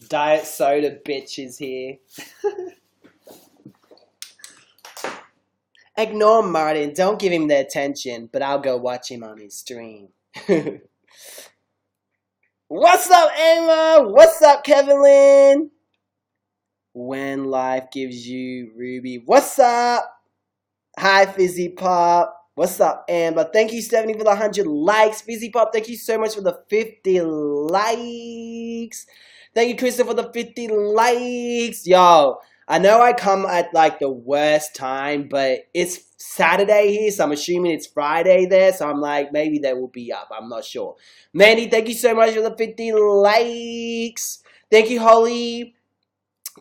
Diet soda bitches here. Ignore Martin. Don't give him the attention, but I'll go watch him on his stream. What's up, Emma? What's up, Kevin Lynn? When life gives you Ruby. What's up? Hi, Fizzy Pop. What's up, Amber? Thank you, Stephanie, for the 100 likes. Fizzy Pop, thank you so much for the 50 likes. Thank you, Krista, for the 50 likes. Yo, I know I come at like the worst time, but it's Saturday here, so I'm assuming it's Friday there. So I'm like, maybe they will be up. I'm not sure. Mandy, thank you so much for the 50 likes. Thank you, Holly,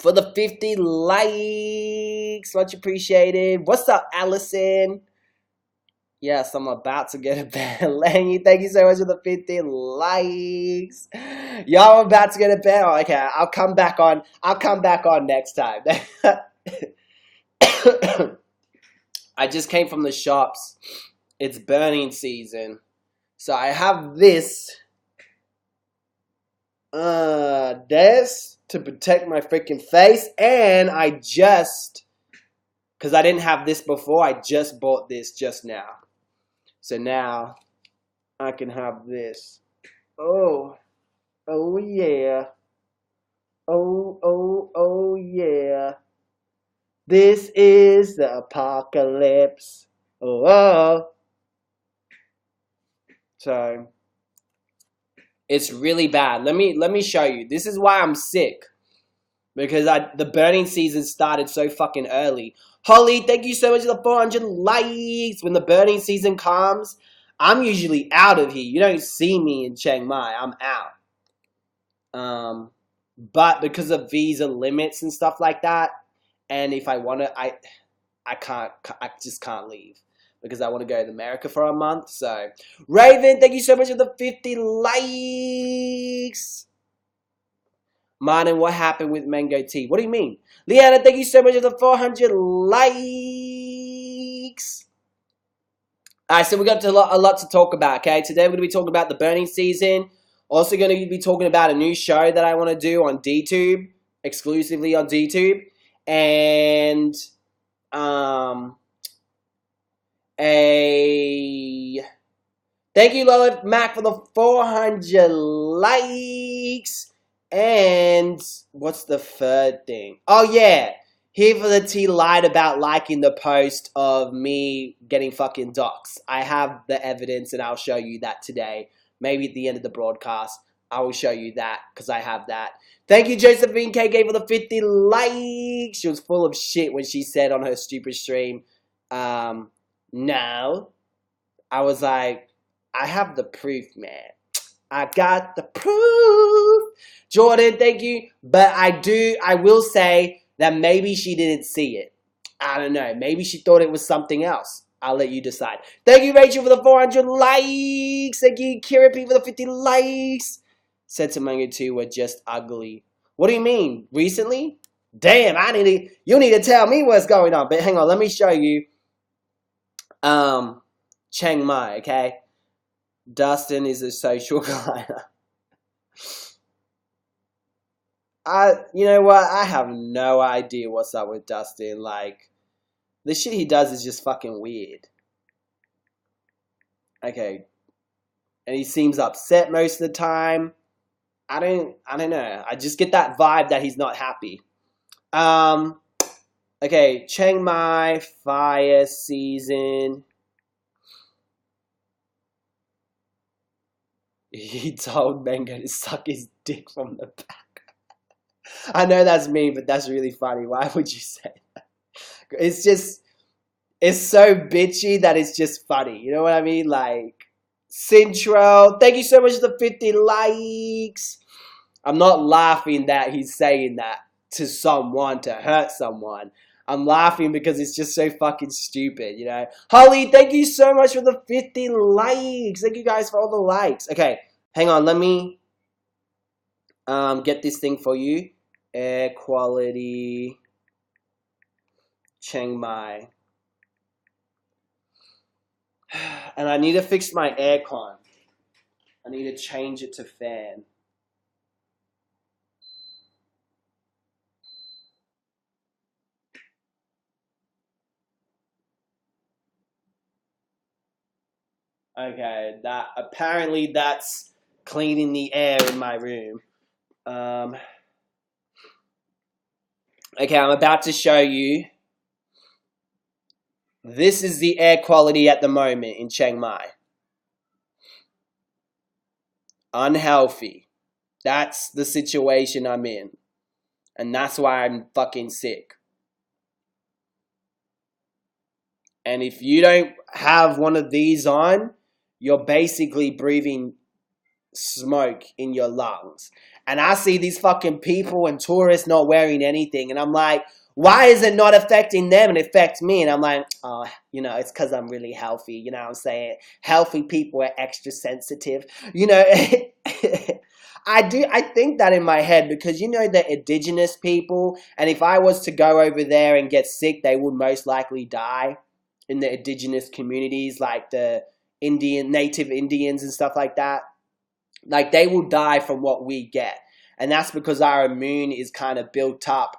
for the 50 likes. Much appreciated. What's up, Allison? Yes, I'm about to go to bed. Langy, thank you so much for the 50 likes. Y'all, I'm about to go to bed. Oh, okay, I'll come back on. I'll come back on next time. I just came from the shops. It's burning season. So I have this to protect my freaking face. And I just, because I didn't have this before, I just bought this just now. So now I can have this. Oh yeah. Oh yeah. This is the apocalypse. Oh. So it's really bad. Let me show you. This is why I'm sick. Because the burning season started so fucking early. Holly, thank you so much for the 400 likes. When the burning season comes, I'm usually out of here. You don't see me in Chiang Mai. I'm out. But because of visa limits and stuff like that, and if I want to, I just can't leave. Because I want to go to America for a month. So, Raven, thank you so much for the 50 likes. Martin, what happened with mango tea? What do you mean? Leanna, thank you so much for the 400 likes. Alright, so we got a lot to talk about, okay? Today we're going to be talking about the burning season. Also going to be talking about a new show that I want to do on DTube. Exclusively on DTube. And, thank you, Lola Mac, for the 400 likes. And what's the third thing? Oh, yeah. Here for the T lied about liking the post of me getting fucking doxxed. I have the evidence and I'll show you that today. Maybe at the end of the broadcast. I will show you that because I have that. Thank you, Josephine KK, for the 50 likes. She was full of shit when she said on her stupid stream, no. I was like, I have the proof, man. I got the proof. Jordan, thank you. But I will say that maybe she didn't see it. I don't know. Maybe she thought it was something else. I'll let you decide. Thank you, Rachel, for the 400 likes. Thank you, Kira P, for the 50 likes. Said to Mango 2 were just ugly. What do you mean? Recently? Damn, you need to tell me what's going on. But hang on, let me show you. Chiang Mai, okay? Dustin is a social climber. You know what? I have no idea what's up with Dustin. Like, the shit he does is just fucking weird. Okay. And he seems upset most of the time. I don't know. I just get that vibe that he's not happy. Okay, Chiang Mai fire season. He told Mango to suck his dick from the back. I know that's mean, but that's really funny. Why would you say that? It's so bitchy that it's just funny. You know what I mean? Like, Central, thank you so much for the 50 likes. I'm not laughing that he's saying that to someone, to hurt someone. I'm laughing because it's just so fucking stupid, you know. Holly, thank you so much for the 50 likes. Thank you guys for all the likes. Okay, hang on. Let me get this thing for you. Air quality Chiang Mai. And I need to fix my aircon. I need to change it to fan. Okay, apparently that's cleaning the air in my room. Okay, I'm about to show you. This is the air quality at the moment in Chiang Mai. Unhealthy. That's the situation I'm in. And that's why I'm fucking sick. And if you don't have one of these on, you're basically breathing smoke in your lungs. And I see these fucking people and tourists not wearing anything. And I'm like, why is it not affecting them and it affects me? And I'm like, oh, you know, it's because I'm really healthy. You know what I'm saying? Healthy people are extra sensitive. You know, I think that in my head because, you know, the indigenous people. And if I was to go over there and get sick, they would most likely die in the indigenous communities, like the native Indians and stuff like that. Like, they will die from what we get. And that's because our immune is kind of built up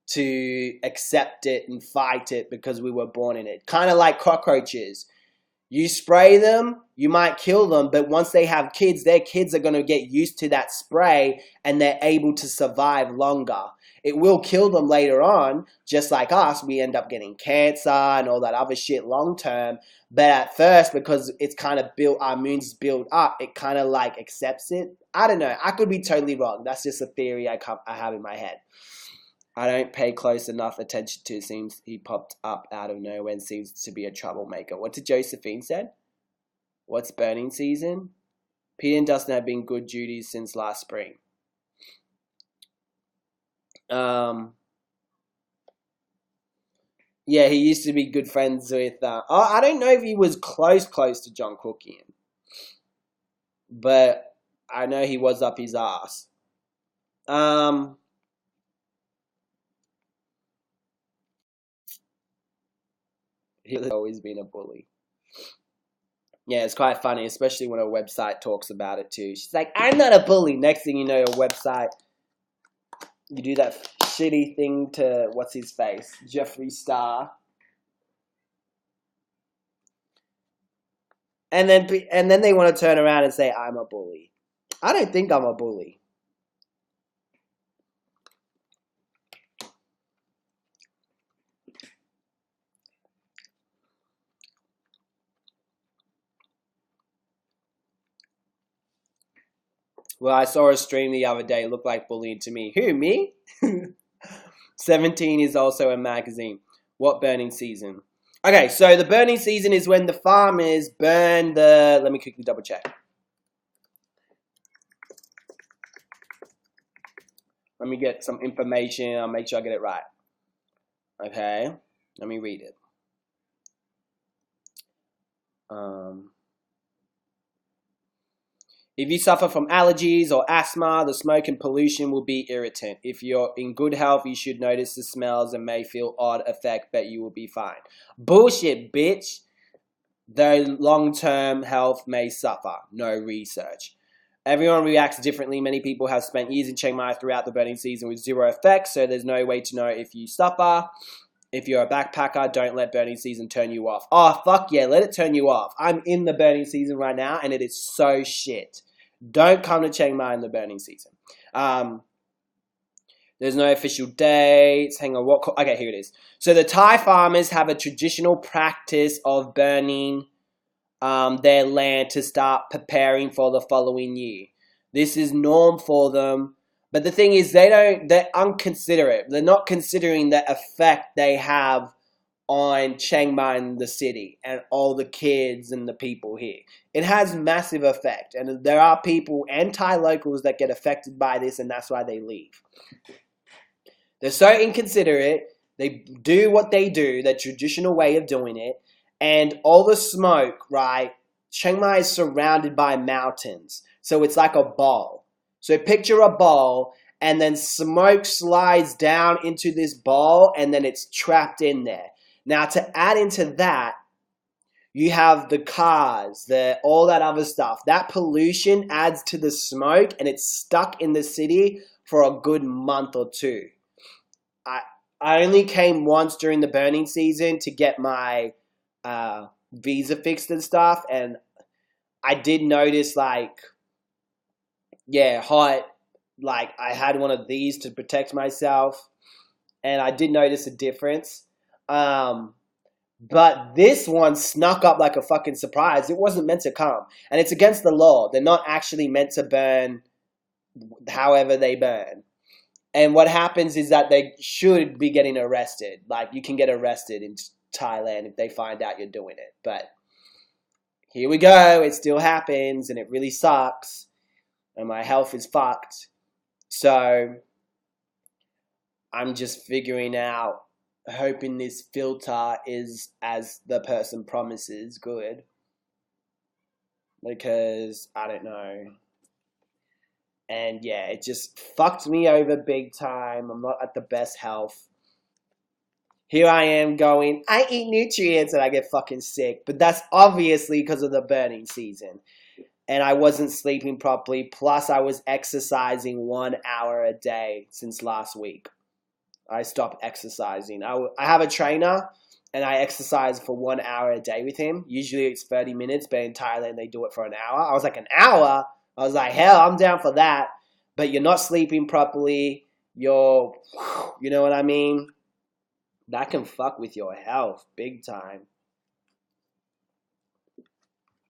to accept it and fight it because we were born in it. Kind of like cockroaches. You spray them, you might kill them, but once they have kids, their kids are going to get used to that spray and they're able to survive longer. It will kill them later on, just like us. We end up getting cancer and all that other shit long term. But at first, because it's kind of built, our immune's built up, it kind of like accepts it. I don't know. I could be totally wrong. That's just a theory I have in my head. I don't pay close enough attention to. Seems he popped up out of nowhere and seems to be a troublemaker. What did Josephine said? What's burning season? Peter and Dustin have been good duties since last spring. Yeah, he used to be good friends with... I don't know if he was close to John Cookian. But I know he was up his ass. He's always been a bully. Yeah, it's quite funny, especially when a website talks about it too. She's like, I'm not a bully. Next thing you know, a website... You do that shitty thing to, what's his face? Jeffree Star. And then they want to turn around and say, I'm a bully. I don't think I'm a bully. Well, I saw a stream the other day. It looked like bullying to me. Who, me? 17 is also a magazine. What burning season? Okay, so the burning season is when the farmers burn the... Let me quickly double check. Let me get some information. I'll make sure I get it right. Okay, let me read it. If you suffer from allergies or asthma, the smoke and pollution will be irritant. If you're in good health, you should notice the smells and may feel odd effect, but you will be fine. Bullshit, bitch. Though long-term health may suffer. No research. Everyone reacts differently. Many people have spent years in Chiang Mai throughout the burning season with zero effects, so there's no way to know if you suffer. If you're a backpacker, don't let burning season turn you off. Oh, fuck yeah, let it turn you off. I'm in the burning season right now, and it is so shit. Don't come to Chiang Mai in the burning season. There's no official dates. Hang on, okay, here it is. So the Thai farmers have a traditional practice of burning their land to start preparing for the following year. This is norm for them. But the thing is, they're unconsiderate. They're not considering the effect they have on Chiang Mai and the city and all the kids and the people here. It has massive effect. And there are people and Thai locals that get affected by this, and that's why they leave. They're so inconsiderate. They do what they do, their traditional way of doing it, and all the smoke, right? Chiang Mai is surrounded by mountains, so it's like a ball. So picture a ball, and then smoke slides down into this ball, and then it's trapped in there. Now, to add into that, you have the cars, all that other stuff. That pollution adds to the smoke, and it's stuck in the city for a good month or two. I only came once during the burning season to get my visa fixed and stuff, and I did notice, like, yeah, hot. Like, I had one of these to protect myself, and I did notice a difference. But this one snuck up like a fucking surprise. It wasn't meant to come. And it's against the law. They're not actually meant to burn however they burn. And what happens is that they should be getting arrested. Like, you can get arrested in Thailand if they find out you're doing it. But here we go. It still happens, and it really sucks. And my health is fucked. So I'm just figuring out, hoping this filter is, as the person promises, good. Because, I don't know. And yeah, it just fucked me over big time. I'm not at the best health. Here I am going, I eat nutrients and I get fucking sick. But that's obviously because of the burning season. And I wasn't sleeping properly. Plus, I was exercising 1 hour a day since last week. I stopped exercising. I have a trainer, and I exercise for 1 hour a day with him. Usually it's 30 minutes, but in Thailand they do it for an hour. I was like, an hour? I was like, hell, I'm down for that. But you're not sleeping properly. You know what I mean? That can fuck with your health big time.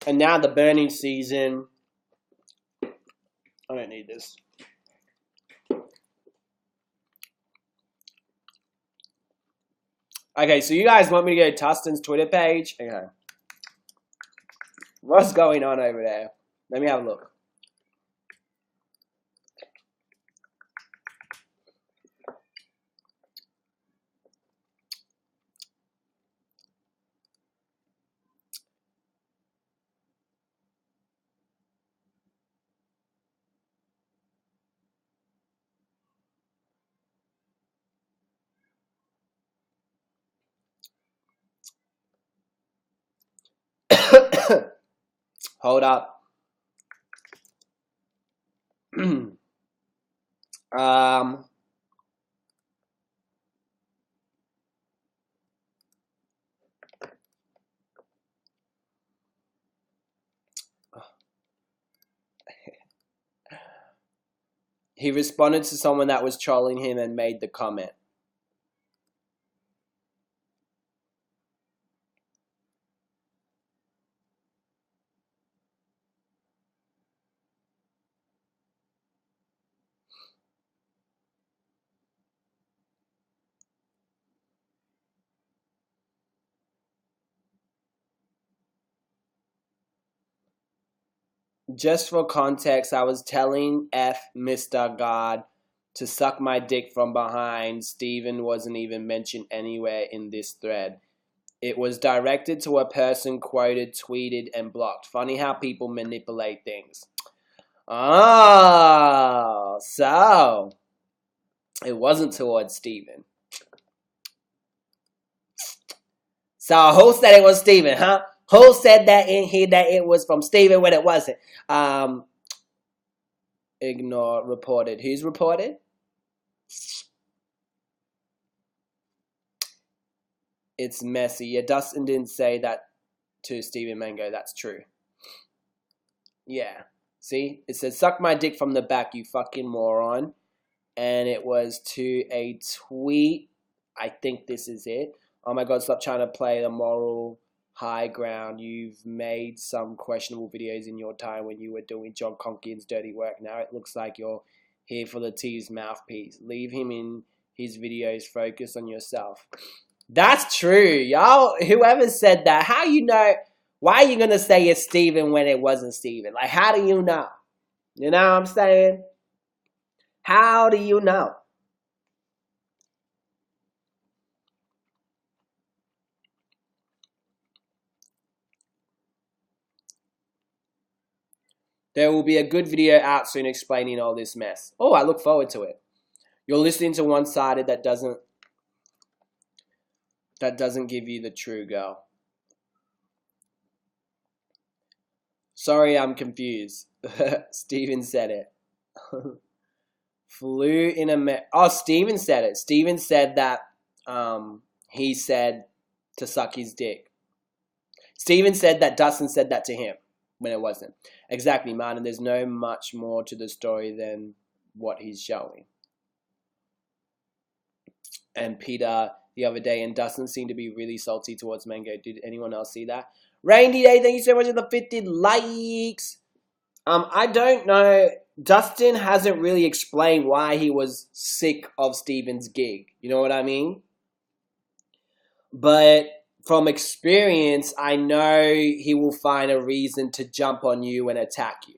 And now the burning season. I don't need this. Okay, so you guys want me to go to Tustin's Twitter page? Okay. What's going on over there? Let me have a look. Hold up. He responded to someone that was trolling him and made the comment. Just for context, I was telling Mr. God to suck my dick from behind. Steven wasn't even mentioned anywhere in this thread. It was directed to a person quoted, tweeted, and blocked. Funny how people manipulate things. Oh, so it wasn't towards Steven. So who said it was Steven, huh? Who said that in here that it was from Steven when it wasn't? Ignore reported. Who's reported? It's messy. Yeah, Dustin didn't say that to Steven Mango. That's true. Yeah. See? It says, suck my dick from the back, you fucking moron. And it was to a tweet. I think this is it. Oh my god, stop trying to play the moral high ground. You've made some questionable videos in your time when you were doing John Conkian's dirty work. Now it looks like you're here for the T's mouthpiece. Leave him in his videos. Focus on yourself. That's true, y'all. Whoever said that, how you know? Why are you going to say it's Steven when it wasn't Steven? Like, how do you know? You know what I'm saying? How do you know? There will be a good video out soon explaining all this mess. Oh, I look forward to it. You're listening to one-sided that doesn't give you the true girl. Sorry, I'm confused. Steven said it. Flew in a... Oh, Steven said it. Steven said that he said to suck his dick. Steven said that Dustin said that to him when it wasn't. Exactly, man. And there's no much more to the story than what he's showing. And Peter the other day, and Dustin seemed to be really salty towards Mango. Did anyone else see that? Rainy Day, thank you so much for the 50 likes. I don't know. Dustin hasn't really explained why he was sick of Steven's gig. You know what I mean? But from experience, I know he will find a reason to jump on you and attack you.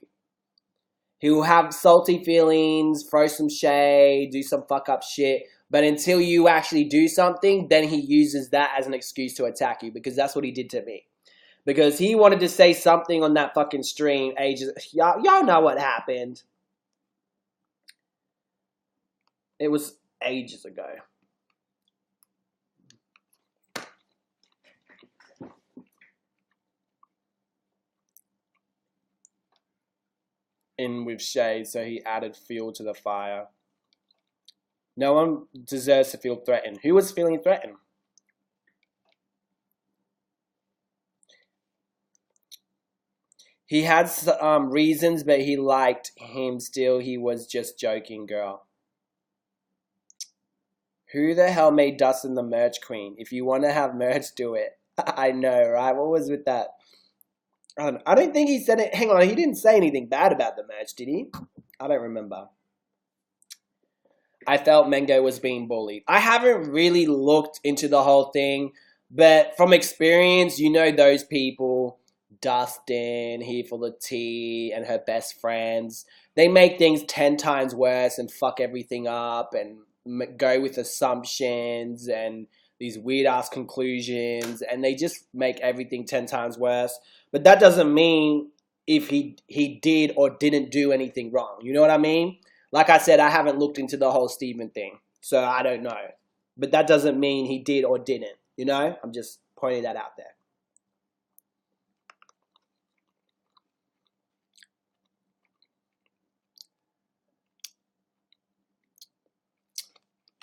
He will have salty feelings, throw some shade, do some fuck up shit. But until you actually do something, then he uses that as an excuse to attack you. Because that's what he did to me. Because he wanted to say something on that fucking stream ages... Y'all know what happened. It was ages ago. In with shade, so he added fuel to the fire. No one deserves to feel threatened. Who was feeling threatened? He had reasons, but he liked him still. He was just joking, girl. Who the hell made Dustin the merch queen? If you want to have merch, do it. I know, right? What was with that? I don't think he said it. Hang on, he didn't say anything bad about the merch, did he? I don't remember. I felt Mango was being bullied. I haven't really looked into the whole thing, but from experience, you know those people, Dustin, Here for the Tea, and her best friends, they make things 10 times worse and fuck everything up and go with assumptions and these weird-ass conclusions, and they just make everything 10 times worse. But that doesn't mean if he did or didn't do anything wrong. You know what I mean? Like I said, I haven't looked into the whole Steven thing, so I don't know. But that doesn't mean he did or didn't, you know? I'm just pointing that out there.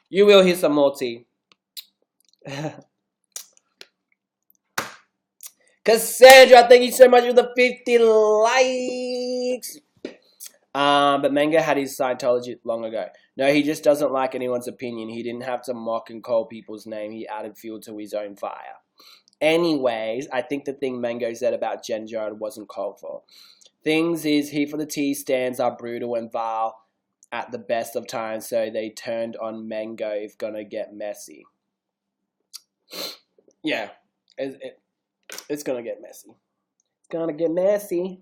You will hear some more tea. Cassandra, thank you so much for the 50 likes. But Mango had his Scientology long ago. No, he just doesn't like anyone's opinion. He didn't have to mock and call people's name. He added fuel to his own fire. Anyways, I think the thing Mango said about Ginger wasn't called for. Things is, Here for the Tea stands are brutal and vile at the best of times, so they turned on Mango if gonna get messy. Yeah, it's gonna get messy. It's gonna get messy.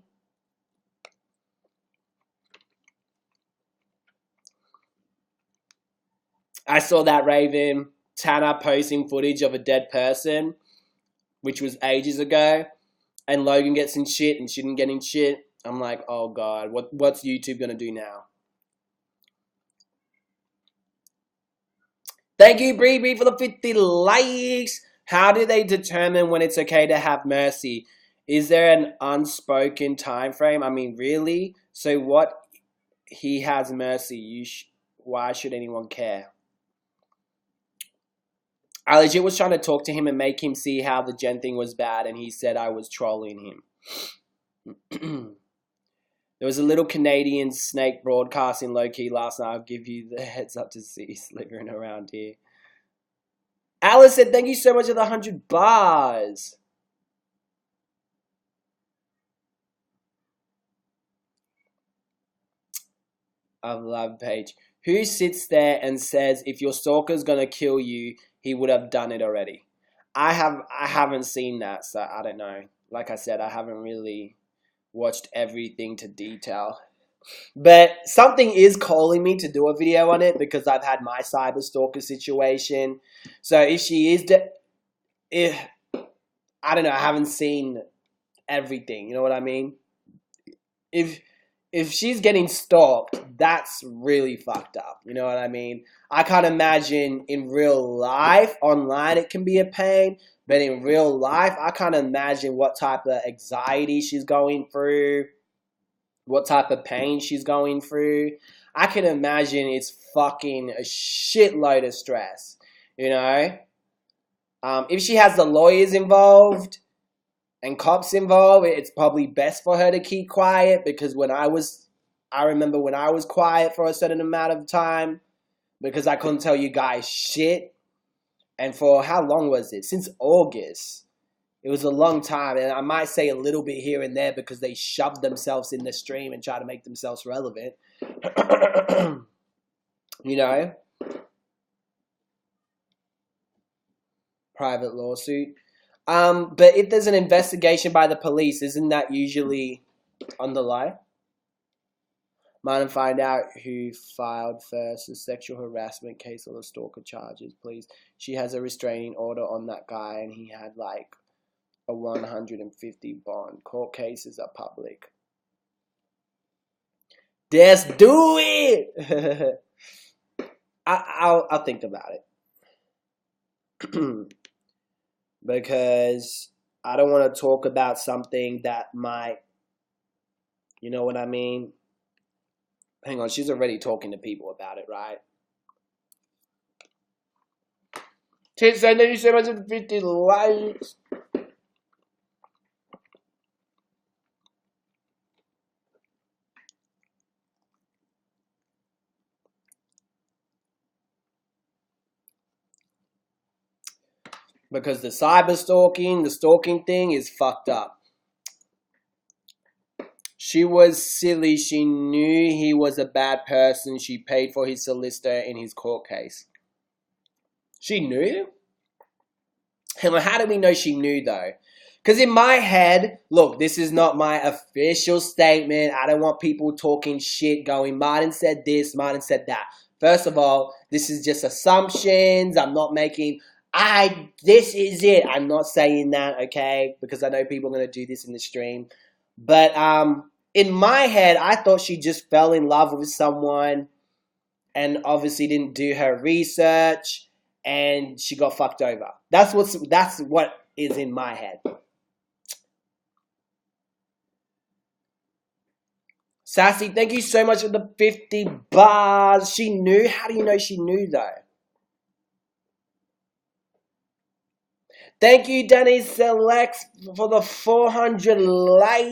I saw that Raven, Tanner posting footage of a dead person, which was ages ago, and Logan gets in shit and she didn't get in shit. I'm like, oh God, what's YouTube gonna do now? Thank you, Bree, for the 50 likes. How do they determine when it's okay to have mercy? Is there an unspoken time frame? I mean, really? So what? He has mercy. Why should anyone care? I legit was trying to talk to him and make him see how the Jen thing was bad, and he said I was trolling him. There was a little Canadian snake broadcasting low-key last night. I'll give you the heads up to see slithering around here. Alice said, thank you so much for the 100 bars. I love Paige. Who sits there and says, if your stalker's going to kill you, he would have done it already? I haven't seen that, so I don't know. Like I said, I haven't really watched everything to detail. But something is calling me to do a video on it because I've had my cyber stalker situation. So if she is I don't know, I haven't seen everything, you know what I mean? If if she's getting stalked, that's really fucked up. You know what I mean? I can't imagine in real life, online it can be a pain, but in real life, I can't imagine what type of anxiety she's going through, what type of pain she's going through. I can imagine it's fucking a shitload of stress, you know? If she has the lawyers involved and cops involved, it's probably best for her to keep quiet, because I remember when I was quiet for a certain amount of time because I couldn't tell you guys shit. And for how long was it? Since August. It was a long time, and I might say a little bit here and there because they shoved themselves in the stream and try to make themselves relevant. You know? Private lawsuit. But if there's an investigation by the police, isn't that usually on the line? Mind and find out who filed first, the sexual harassment case or the stalker charges, please. She has a restraining order on that guy, and he had like a 150 bond. Court cases are public. Let's do it! I'll think about it. Because I don't want to talk about something that might, you know what I mean? Hang on, she's already talking to people about it, right? Thank you so much for the 50 likes. Because the the stalking thing is fucked up. She was silly. She knew he was a bad person. She paid for his solicitor in his court case. She knew? How do we know she knew, though? Because in my head, look, this is not my official statement. I don't want people talking shit, going, Martin said this, Martin said that. First of all, this is just assumptions. I'm not making, this is it. I'm not saying that, okay? Because I know people are going to do this in the stream. But in my head, I thought she just fell in love with someone and obviously didn't do her research and she got fucked over. That's what is in my head. Sassy, thank you so much for the 50 bars. She knew? How do you know she knew, though? Thank you, Danny Selects, for the 400 likes.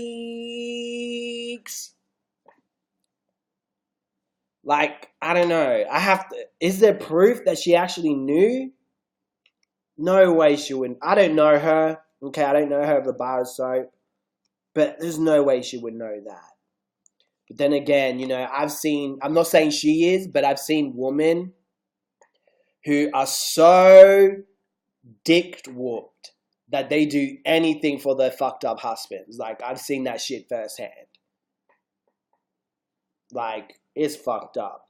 Like, I don't know. Is there proof that she actually knew? No way she wouldn't. I don't know her. Okay, I don't know her of the bar of soap. But there's no way she would know that. But then again, you know, I'm not saying she is, but I've seen women who are so dick-whooped that they do anything for their fucked up husbands. Like, I've seen that shit firsthand. Like, it's fucked up.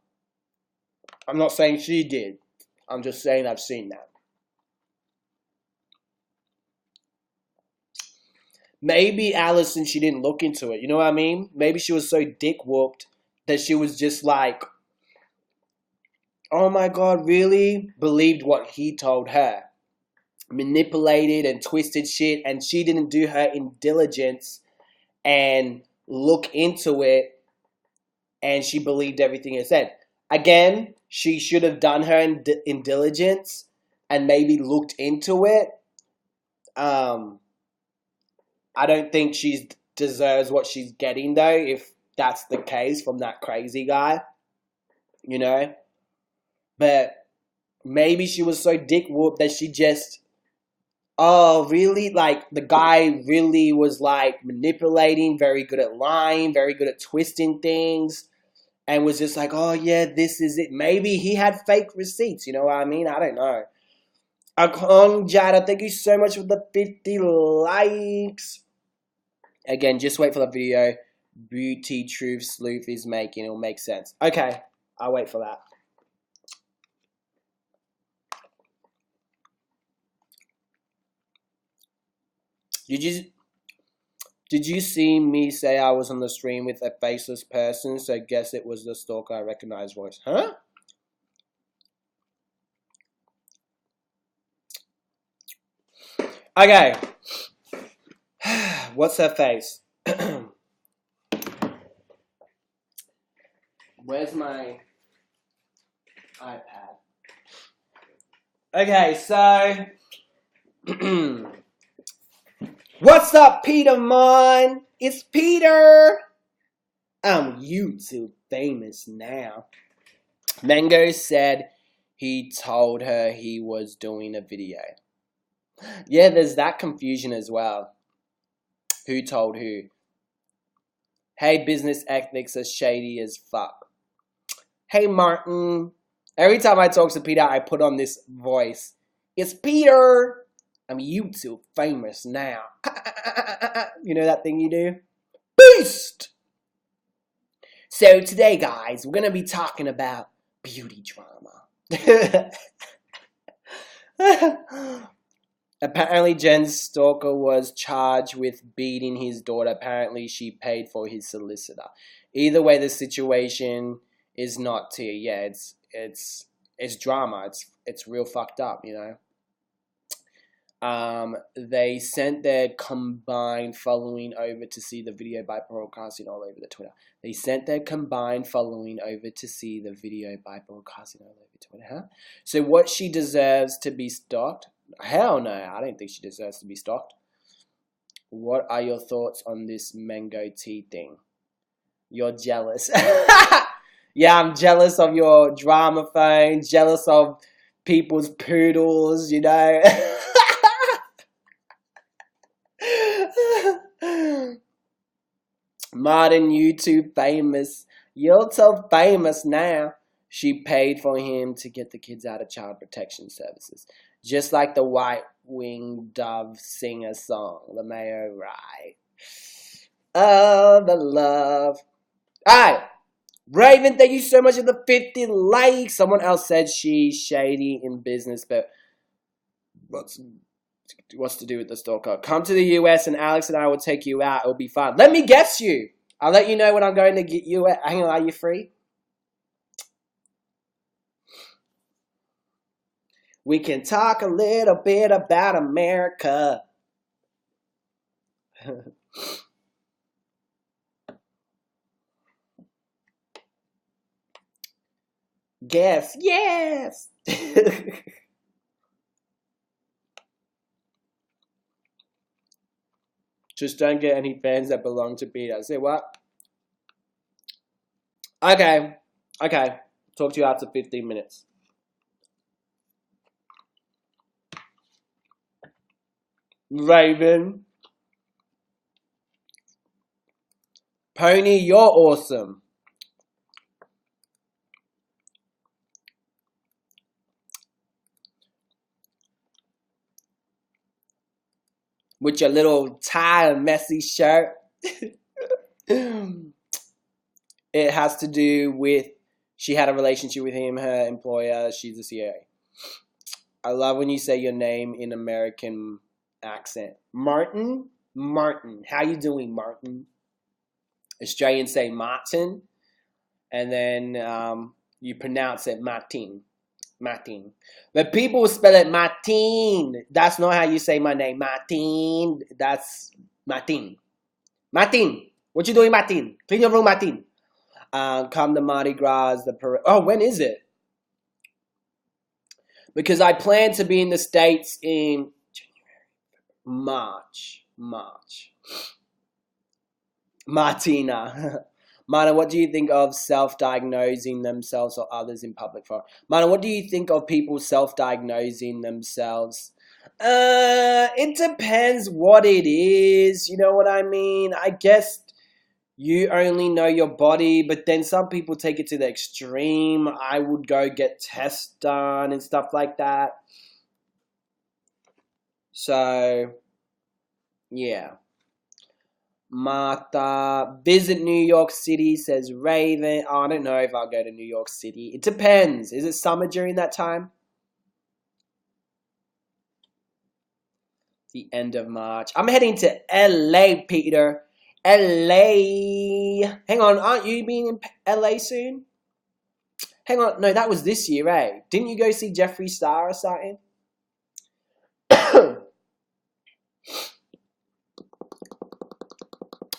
I'm not saying she did. I'm just saying I've seen that. Maybe Allison, she didn't look into it. You know what I mean? Maybe she was so dick-whooped that she was just like, oh my God, really? Believed what he told her. Manipulated and twisted shit, and she didn't do her diligence and look into it, and she believed everything it said. Again, she should have done her diligence and maybe looked into it. I don't think she deserves what she's getting, though, if that's the case from that crazy guy, you know? But maybe she was so dick-whooped that she just, oh, really? Like, the guy really was, like, manipulating, very good at lying, very good at twisting things, and was just like, oh, yeah, this is it. Maybe he had fake receipts, you know what I mean? I don't know. Akon Jada, thank you so much for the 50 likes. Again, just wait for the video. Beauty Truth Sleuth is making. It'll make sense. Okay, I'll wait for that. Did you see me say I was on the stream with a faceless person? So guess it was the stalker I recognized voice. Huh? Okay. What's her face? Where's my iPad? Okay, so what's up, Peter Mon? It's Peter. I'm YouTube famous now. Mango said he told her he was doing a video. Yeah, there's that confusion as well. Who told who? Hey, business ethics are shady as fuck. Hey, Martin. Every time I talk to Peter, I put on this voice. It's Peter. I'm YouTube famous now. You know that thing you do? Beast! So today, guys, we're going to be talking about beauty drama. Apparently, Jen's stalker was charged with beating his daughter. Apparently, she paid for his solicitor. Either way, the situation is not tea. Yeah, it's drama. It's real fucked up, you know. They sent their combined following over to see the video by broadcasting all over the Twitter. They sent their combined following over to see the video by broadcasting all over Twitter, huh? So what, she deserves to be stalked? Hell no, I don't think she deserves to be stalked. What are your thoughts on this mango tea thing? You're jealous. Yeah, I'm jealous of your drama phone, jealous of people's poodles, you know. Martin, YouTube famous. You're so famous now. She paid for him to get the kids out of child protection services. Just like the white-winged dove singer song, the Mayo Rye. Oh, the love. Alright. Raven, thank you so much for the 50 likes. Someone else said she's shady in business, but what's to do with the stalker? Come to the US and Alex and I will take you out. It'll be fun. Let me guess you. I'll let you know when I'm going to get you at. Hang on, are you free? We can talk a little bit about America. Guess, yes. Just don't get any fans that belong to Peter. Say what? Okay. Okay. Talk to you after 15 minutes. Raven. Pony, you're awesome. With your little tie and messy shirt. It has to do with, she had a relationship with him, her employer, she's a CEO. I love when you say your name in American accent. Martin? Martin. How you doing, Martin? Australians say Martin, and then you pronounce it Martin. Martin. But people spell it Martin. That's not how you say my name. Martin. That's Martin. Martin. What you doing, Martin? Clean your room, Martin. Come to Mardi Gras. Oh, when is it? Because I plan to be in the States in March. Martina. Mana, what do you think of self-diagnosing themselves or others in public forum? Mana, what do you think of people self-diagnosing themselves? It depends what it is. You know what I mean? I guess you only know your body, but then some people take it to the extreme. I would go get tests done and stuff like that. So, yeah. Martha, visit New York City, says Raven. Oh, I don't know if I'll go to New York City. It depends. Is it summer during that time? The end of March. I'm heading to LA, Peter. LA. Hang on, aren't you being in LA soon? Hang on, no, that was this year, eh? Didn't you go see Jeffree Star or something?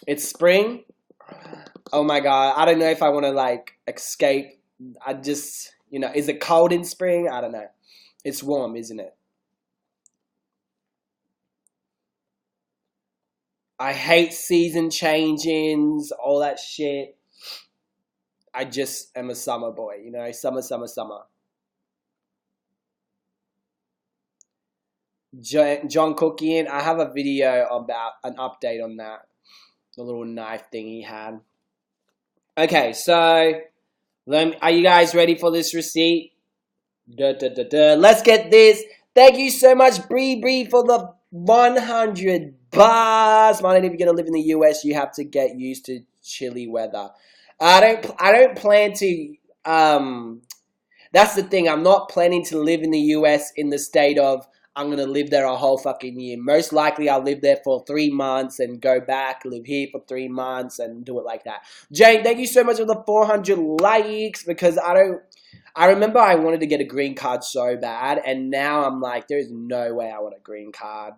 It's spring. Oh my god, I don't know if I want to like escape. I just, is it cold in spring? I don't know. It's warm, isn't it? I hate season changings, all that shit. I just am a summer boy, summer, summer, summer. John Cookian, I have a video about an update on that. The little knife thing he had. Okay, so are you guys ready for this receipt? Let's get this. Thank you so much, Bree, for the 100 bars. Man, if you're gonna live in the US, you have to get used to chilly weather. I don't plan to. That's the thing. I'm not planning to live in the US in the state of I'm going to live there a whole fucking year. Most likely I'll live there for 3 months and go back, live here for 3 months and do it like that. Jane, thank you so much for the 400 likes because I remember I wanted to get a green card so bad and now I'm like, there's no way I want a green card.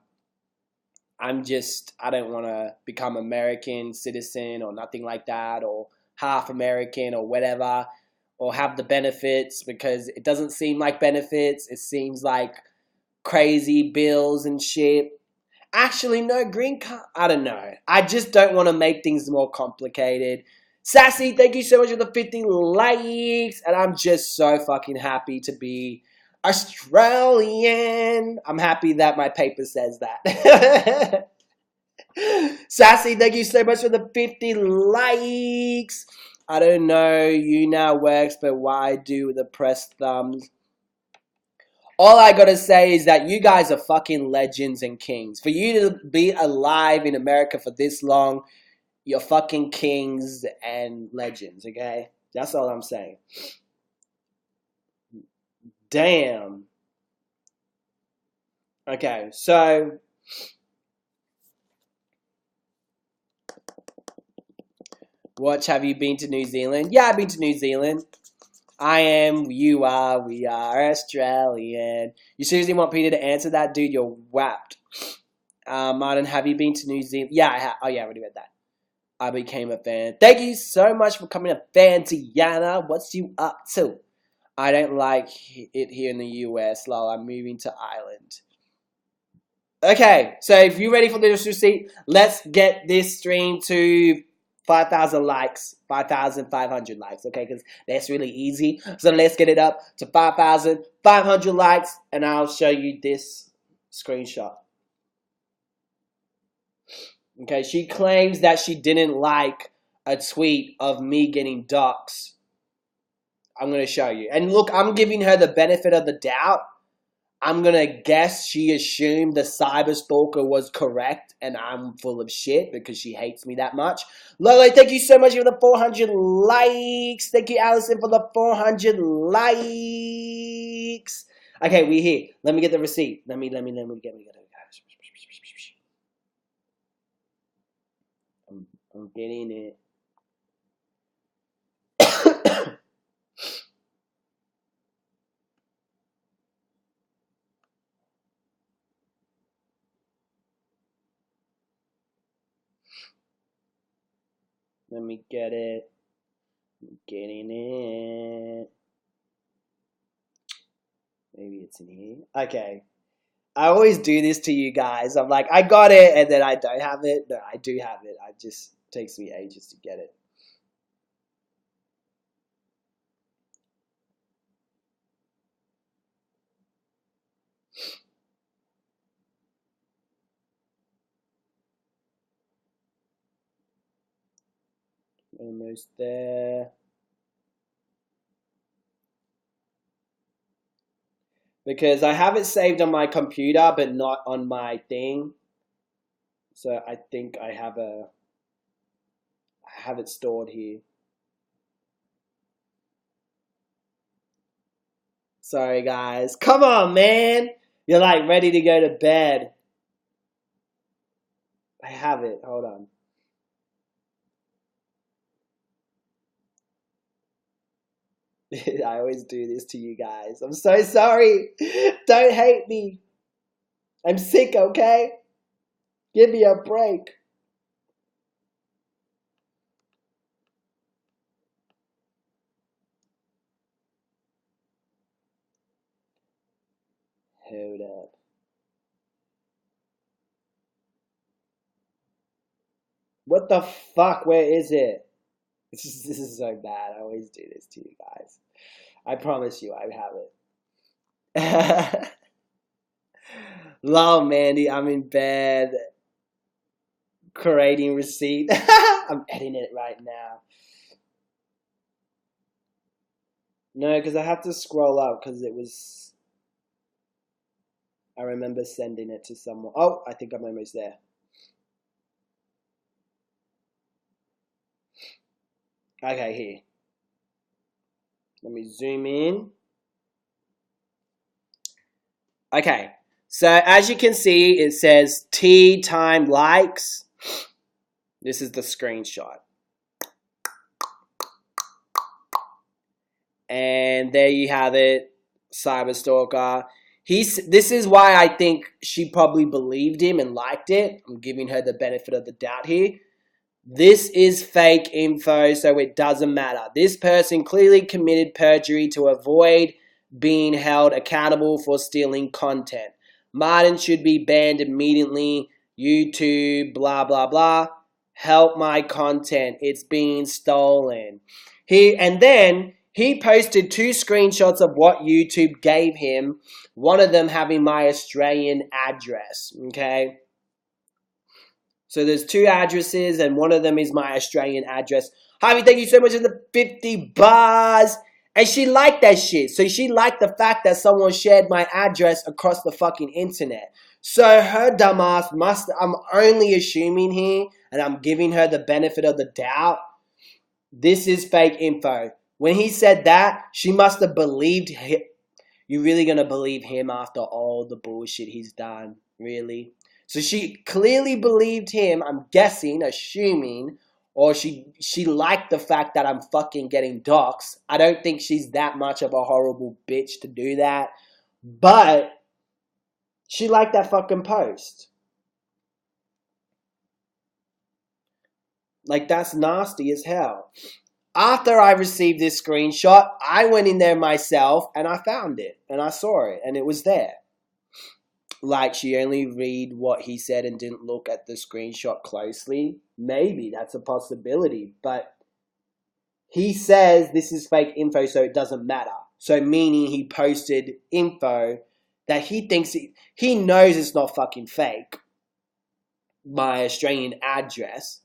I don't want to become American citizen or nothing like that or half American or whatever or have the benefits because it doesn't seem like benefits. It seems like crazy bills and shit. Actually, no, green card. I don't know. I just don't want to make things more complicated. Sassy, thank you so much for the 50 likes. And I'm just so fucking happy to be Australian. I'm happy that my paper says that. Sassy, thank you so much for the 50 likes. I don't know, YouNow works, but why do the press thumbs? All I gotta say is that you guys are fucking legends and kings. For you to be alive in America for this long, you're fucking kings and legends, okay? That's all I'm saying. Damn. Okay, so Watch, have you been to New Zealand? Yeah, I've been to New Zealand. I am, you are, we are Australian. You seriously want Peter to answer that? Dude, you're whapped. Martin, have you been to New Zealand? Yeah, I have. Oh, yeah, I already read that. I became a fan. Thank you so much for coming a fan, Tiana. What's you up to? I don't like it here in the US, lol. I'm moving to Ireland. Okay, so if you're ready for this receipt, let's get this stream to 5,000 likes, 5,500 likes, okay, because that's really easy. So let's get it up to 5,500 likes, and I'll show you this screenshot. Okay, she claims that she didn't like a tweet of me getting doxxed. I'm going to show you. And look, I'm giving her the benefit of the doubt. I'm going to guess she assumed the cyber stalker was correct and I'm full of shit because she hates me that much. Lolo, thank you so much for the 400 likes. Thank you, Allison, for the 400 likes. Okay, we're here. Let me get the receipt. Let me get it. I'm getting it. Let me get it. I'm getting it. Maybe it's in here. Okay. I always do this to you guys. I'm like, I got it, and then I don't have it. No, I do have it. It just takes me ages to get it. Almost there. Because I have it saved on my computer, but not on my thing. So I think I have it stored here. Sorry, guys. Come on, man. You're like ready to go to bed. I have it. Hold on. I always do this to you guys. I'm so sorry. Don't hate me. I'm sick, okay? Give me a break. Hold up. What the fuck? Where is it? This is so bad. I always do this to you guys. I promise you I have it. Lol, Mandy, I'm in bed. Creating receipt. I'm editing it right now. No, because I have to scroll up because it was... I remember sending it to someone. Oh, I think I'm almost there. Okay, here. Let me zoom in. Okay, so as you can see, it says T time likes. This is the screenshot. And there you have it, Cyberstalker. This is why I think she probably believed him and liked it. I'm giving her the benefit of the doubt here. This is fake info, so it doesn't matter. This person clearly committed perjury to avoid being held accountable for stealing content. Martin should be banned immediately. YouTube, blah, blah, blah. Help my content. It's being stolen. And then he posted 2 screenshots of what YouTube gave him. One of them having my Australian address, okay? So there's 2 addresses, and one of them is my Australian address. Harvey, thank you so much for the 50 bars. And she liked that shit. So she liked the fact that someone shared my address across the fucking internet. So her dumbass must, I'm only assuming here, and I'm giving her the benefit of the doubt, this is fake info. When he said that, she must have believed him. You really gonna believe him after all the bullshit he's done? Really? So she clearly believed him, I'm guessing, assuming, or she liked the fact that I'm fucking getting doxxed. I don't think she's that much of a horrible bitch to do that. But she liked that fucking post. Like, that's nasty as hell. After I received this screenshot, I went in there myself and I found it. And I saw it and it was there. Like, she only read what he said and didn't look at the screenshot closely. Maybe that's a possibility. But he says this is fake info, so it doesn't matter. So meaning he posted info that he thinks he knows it's not fucking fake. My Australian address.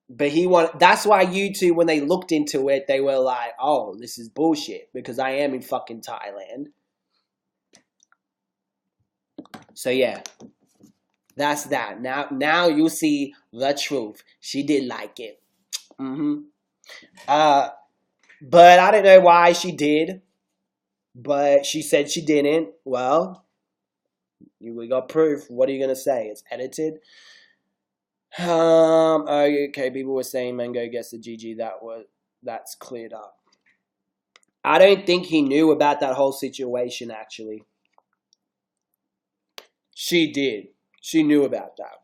But that's why YouTube, when they looked into it, they were like, oh, this is bullshit. Because I am in fucking Thailand. So yeah. That's that. Now you'll see the truth. She did like it. But I don't know why she did. But she said she didn't. Well, we got proof. What are you going to say? It's edited. Okay, people were saying Mango gets the GG. That's cleared up. I don't think he knew about that whole situation, actually. She did. She knew about that.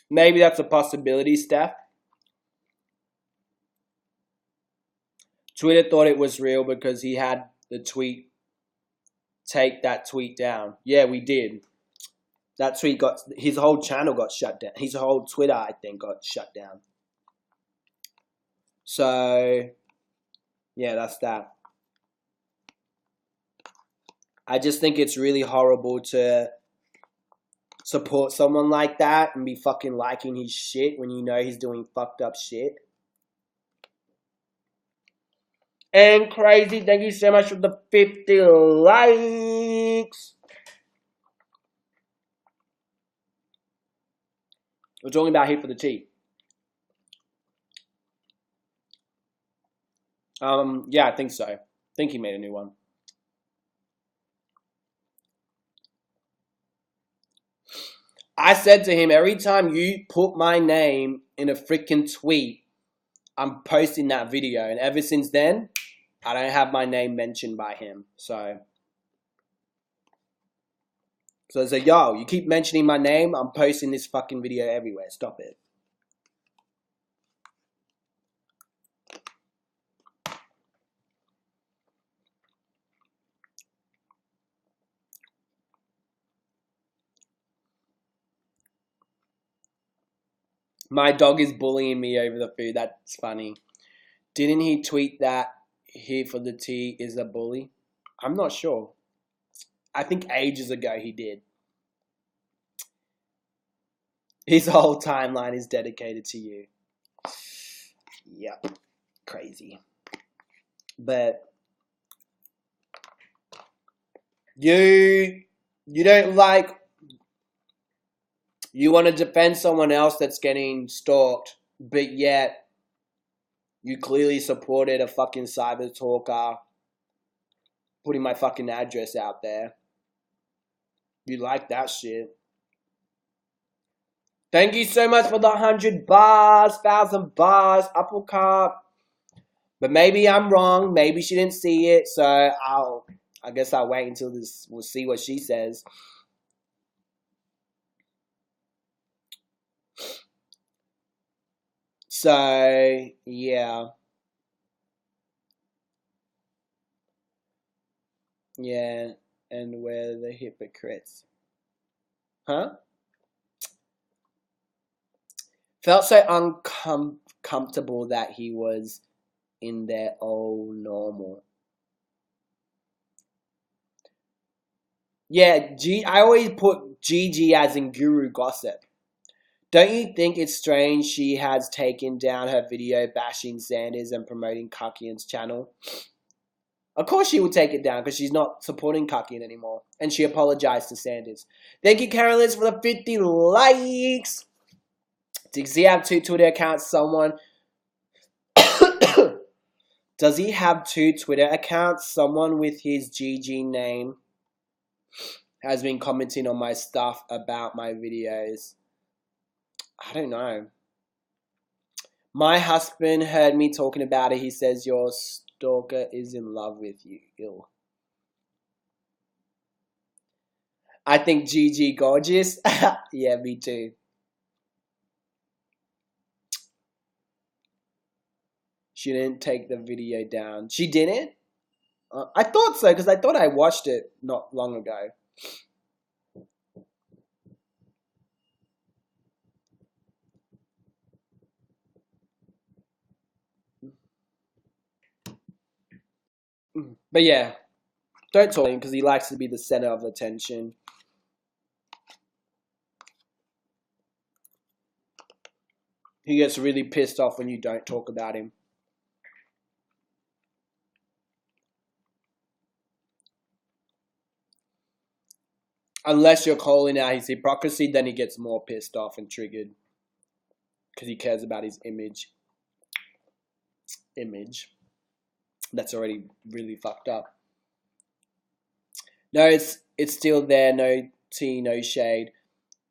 Maybe that's a possibility, Steph. Twitter thought it was real because he had the tweet. Take that tweet down. Yeah, we did. That tweet his whole channel got shut down. His whole Twitter, I think, got shut down. So, yeah, that's that. I just think it's really horrible to support someone like that and be fucking liking his shit when you know he's doing fucked up shit. And Crazy, thank you so much for the 50 likes. We're talking about here for the tea. Yeah, I think so. I think he made a new one. I said to him, every time you put my name in a freaking tweet, I'm posting that video. And ever since then, I don't have my name mentioned by him. So I said, yo, you keep mentioning my name, I'm posting this fucking video everywhere. Stop it. My dog is bullying me over the food. That's funny. Didn't he tweet that here for the tea is a bully? I'm not sure. I think ages ago he did. His whole timeline is dedicated to you. Yep. Crazy. But you don't like, you want to defend someone else that's getting stalked, but yet you clearly supported a fucking cyber talker putting my fucking address out there. You like that shit. Thank you so much for the 100 bars, 1,000 bars, uppercut. But maybe I'm wrong. Maybe she didn't see it. So I guess I'll wait until this. We'll see what she says. So, yeah. Yeah, and we're the hypocrites. Huh? Felt so uncomfortable that he was in their old normal. Yeah, I always put GG as in guru gossip. Don't you think it's strange she has taken down her video bashing Sanders and promoting Kakian's channel? Of course she would take it down because she's not supporting Kakian anymore. And she apologized to Sanders. Thank you, Carolyn, for the 50 likes. Does he have 2 Twitter accounts? Does he have 2 Twitter accounts? Someone with his GG name has been commenting on my stuff about my videos. I don't know. My husband heard me talking about it. He says your stalker is in love with you. Ew. I think GG gorgeous. Yeah, me too. She didn't take the video down. She didn't? I thought so, because I thought I watched it not long ago. But yeah, don't talk to him because he likes to be the center of attention. He gets really pissed off when you don't talk about him. Unless you're calling out his hypocrisy, then he gets more pissed off and triggered. Because he cares about his image. That's already really fucked up. No, it's still there. No tea, no shade.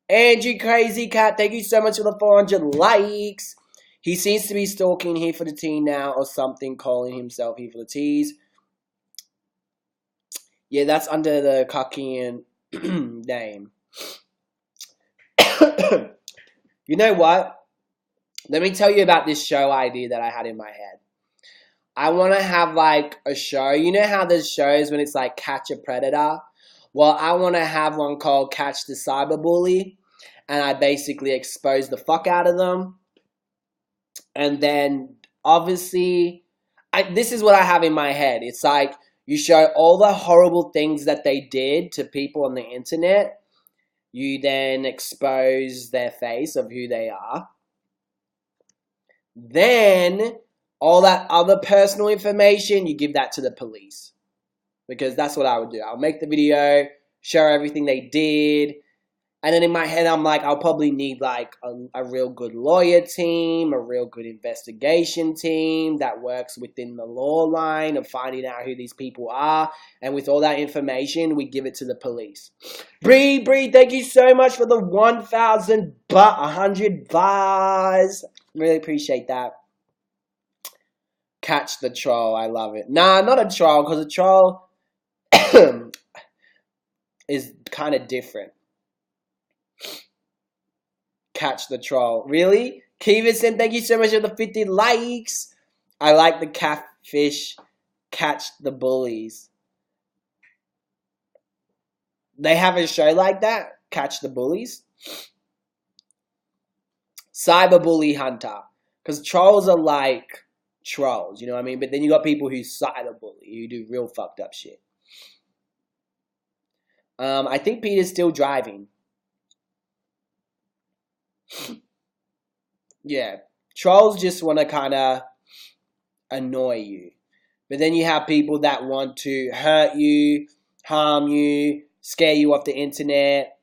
Angie Crazy Cat, thank you so much for the 400 likes. He seems to be stalking Here for the Tea now or something, calling himself Here for the Teas. Yeah, that's under the Kakian name. You know what? Let me tell you about this show idea that I had in my head. I want to have like a show. You know how there's shows when it's like Catch a Predator? Well, I want to have one called Catch the Cyberbully. And I basically expose the fuck out of them. And then, obviously, this is what I have in my head. It's like, you show all the horrible things that they did to people on the internet. You then expose their face of who they are. Then, all that other personal information, you give that to the police. Because that's what I would do. I'll make the video, show everything they did. And then in my head, I'm like, I'll probably need like a real good lawyer team, a real good investigation team that works within the law line of finding out who these people are. And with all that information, we give it to the police. Bree, thank you so much for the 100 bars. Really appreciate that. Catch the troll. I love it. Nah, not a troll, because a troll is kind of different. Catch the troll. Really? Kevison, thank you so much for the 50 likes. I like the catfish. Catch the bullies. They have a show like that? Catch the bullies? Cyberbully hunter. Because trolls are like trolls, you know what I mean? But then you got people who cyberbully, who do real fucked up shit. I think Peter's still driving. Yeah, trolls just want to kind of annoy you. But then you have people that want to hurt you, harm you, scare you off the internet.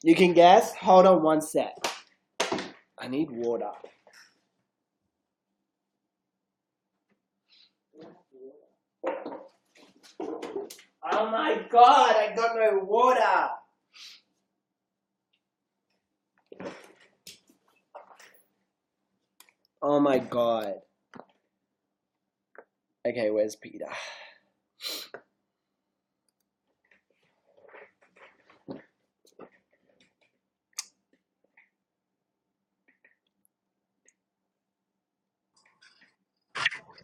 You can guess? Hold on one sec. I need water. Oh my god, I got no water. Oh my god. Okay, where's Peter?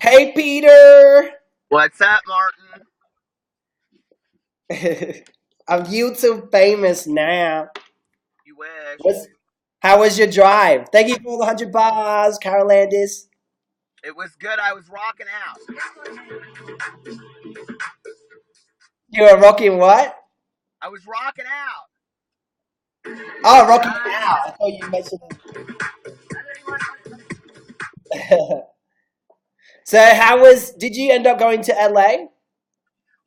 Hey, Peter! What's up, Martin? I'm YouTube famous now. You wish. How was your drive? Thank you for the 100 bars, Carol Landis. It was good. I was rocking out. You were rocking what? I was rocking out. Oh, rocking out. I thought you mentioned it. So did you end up going to LA?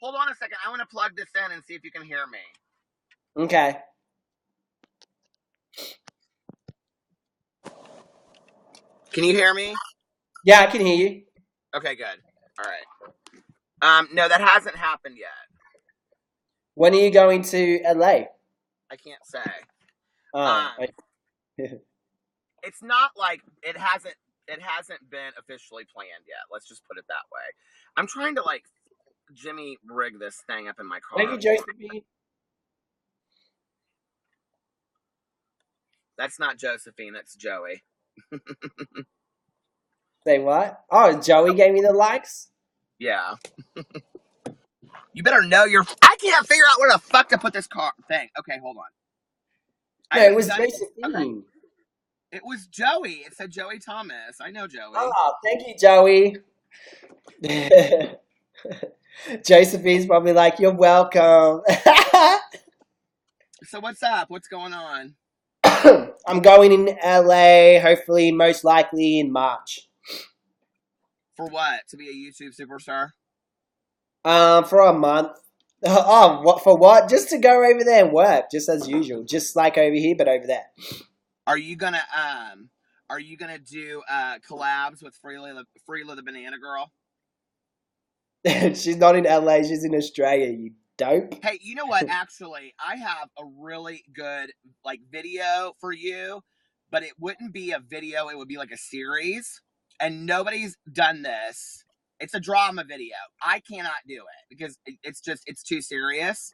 Hold on a second. I want to plug this in and see if you can hear me. Okay. Can you hear me? Yeah, I can hear you. Okay, good. All right. No, that hasn't happened yet. When are you going to LA? I can't say. Okay. It's not like it hasn't been officially planned yet. Let's just put it that way. I'm trying to like Jimmy rig this thing up in my car. Thank you, Josephine. That's not Josephine, that's Joey. Say what? Oh, Joey gave me the likes? Yeah. You better know I can't figure out where the fuck to put this car thing. Okay, hold on. No, it was Josephine. Okay. It was Joey. It said Joey Thomas. I know Joey. Oh, thank you, Joey. Josephine's probably like, you're welcome. So what's up? What's going on? I'm going in LA, hopefully, most likely in March. For what? To be a YouTube superstar? For a month. Oh, what for what? Just to go over there and work, just as usual. Just like over here, but over there. Are you gonna do collabs with Freela the Banana Girl? She's not in LA, she's in Australia, you dope. Hey, you know what? Actually, I have a really good like video for you, but it wouldn't be a video, it would be like a series. And nobody's done this. It's a drama video. I cannot do it because it's too serious.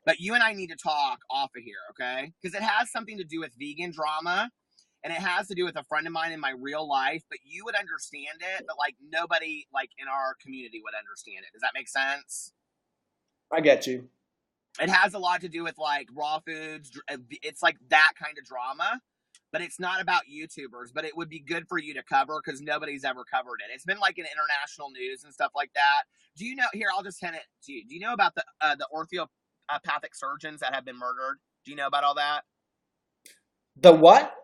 But you and I need to talk off of here, okay? Because it has something to do with vegan drama, and it has to do with a friend of mine in my real life. But you would understand it, but like nobody like in our community would understand it. Does that make sense? I get you. It has a lot to do with like raw foods. It's like that kind of drama. But it's not about YouTubers, but it would be good for you to cover because nobody's ever covered it. It's been like in international news and stuff like that. Do you know, here, I'll just hint it to you. Do you know about the orthopathic surgeons that have been murdered? Do you know about all that? The what?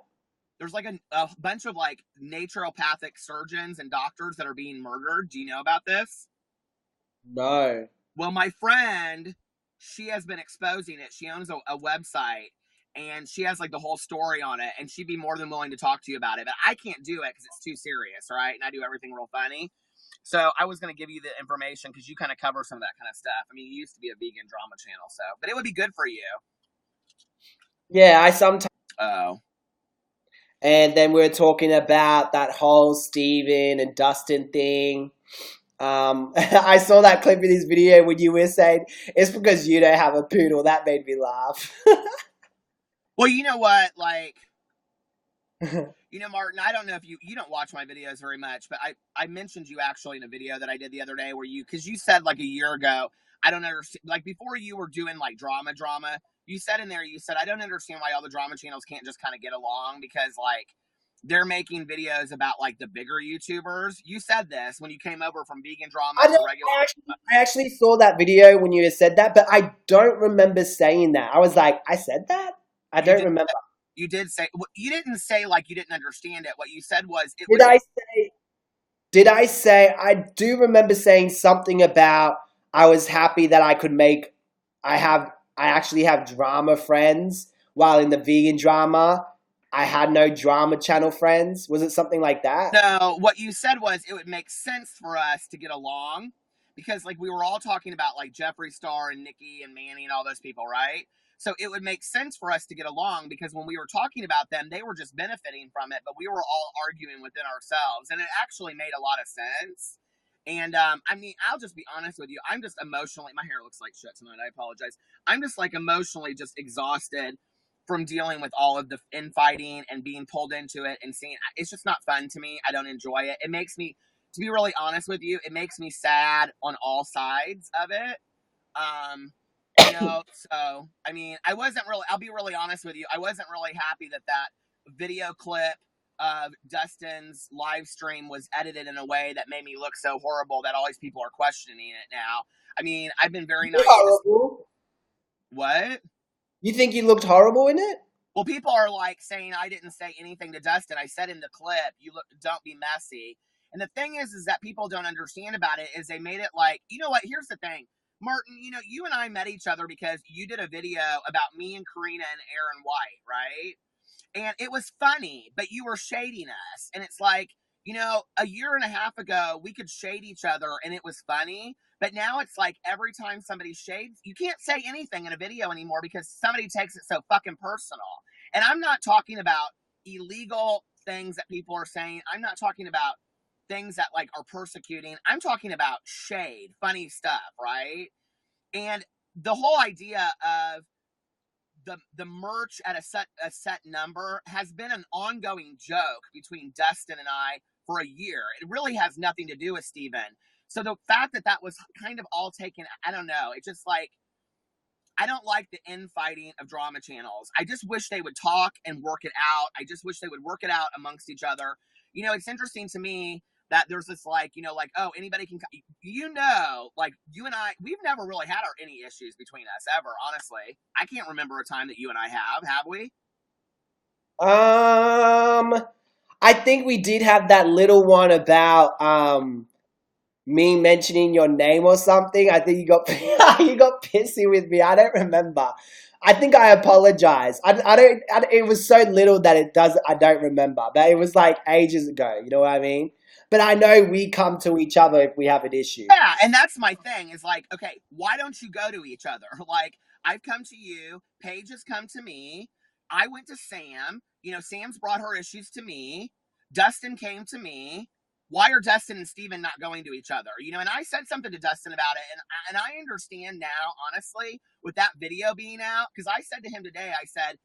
There's like a bunch of like naturopathic surgeons and doctors that are being murdered. Do you know about this? No. Well, my friend, she has been exposing it. She owns a website. and she has like the whole story on it, and she'd be more than willing to talk to you about it. But I can't do it because it's too serious, right? And I do everything real funny. So I was going to give you the information because you kind of cover some of that kind of stuff. I mean, you used to be a vegan drama channel, so but it would be good for you. Yeah, I sometimes. Oh. And then we're talking about that whole Steven and Dustin thing. I saw that clip in this video when you were saying it's because you don't have a poodle. That made me laugh. Well, you know what? Like, you know, Martin, I don't know if you don't watch my videos very much, but I mentioned you actually in a video that I did the other day where because you said like a year ago, I don't understand, like before you were doing like drama, you said in there, you said, I don't understand why all the drama channels can't just kind of get along because like they're making videos about like the bigger YouTubers. You said this when you came over from vegan drama I, to regular. I actually saw that video when you said that, but I don't remember saying that. I was like, I said that? I don't remember. You did say, you didn't say like you didn't understand it. What you said was it Did I say? Did I say? I do remember saying something about I was happy that I could make. I actually have drama friends, while in the vegan drama, I had no drama channel friends. Was it something like that? No, what you said was it would make sense for us to get along because like we were all talking about like Jeffree Star and Nikki and Manny and all those people, right? So it would make sense for us to get along because when we were talking about them, they were just benefiting from it, but we were all arguing within ourselves, and it actually made a lot of sense. And I mean, I'll just be honest with you. I'm just emotionally, my hair looks like shit tonight. I apologize. I'm just like emotionally just exhausted from dealing with all of the infighting and being pulled into it and seeing it's just not fun to me. I don't enjoy it. It makes me, to be really honest with you, it makes me sad on all sides of it. You know, so I mean, I wasn't really, I'll be really honest with you, I wasn't really happy that that video clip of Dustin's live stream was edited in a way that made me look so horrible that all these people are questioning it now. I mean, I've been very nice. Horrible. What? You think you looked horrible in it? Well, people are like saying I didn't say anything to Dustin. I said in the clip, "You look, don't be messy." And the thing is that people don't understand about it is they made it like, you know what? Here's the thing, Martin. You know, you and I met each other because you did a video about me and Karina and Aaron White, right? And it was funny, but you were shading us. And it's like, you know, a year and a half ago, we could shade each other and it was funny. But now it's like every time somebody shades, you can't say anything in a video anymore because somebody takes it so fucking personal. And I'm not talking about illegal things that people are saying. I'm not talking about things that like are persecuting. I'm talking about shade, funny stuff, right? And the whole idea of the merch at a set number has been an ongoing joke between Dustin and I for a year. It really has nothing to do with Steven. So the fact that that was kind of all taken, I don't know. It's just like, I don't like the infighting of drama channels. I just wish they would talk and work it out. I just wish they would work it out amongst each other. You know, it's interesting to me that there's this like, you know, like, oh, anybody can, you know, like you and I, we've never really had any issues between us ever, honestly. I can't remember a time that you and I have we? I think we did have that little one about me mentioning your name or something. I think you got you got pissy with me. I don't remember. I think I apologize. It was so little that it does. I don't remember, but it was like ages ago. You know what I mean? But I know we come to each other if we have an issue. Yeah, and that's my thing is like, okay, why don't you go to each other? Like, I've come to you, Paige has come to me, I went to Sam, you know, Sam's brought her issues to me, Dustin came to me. Why are Dustin and Steven not going to each other? You know, and I said something to Dustin about it, and I understand now, honestly, with that video being out, because I said to him today, I said,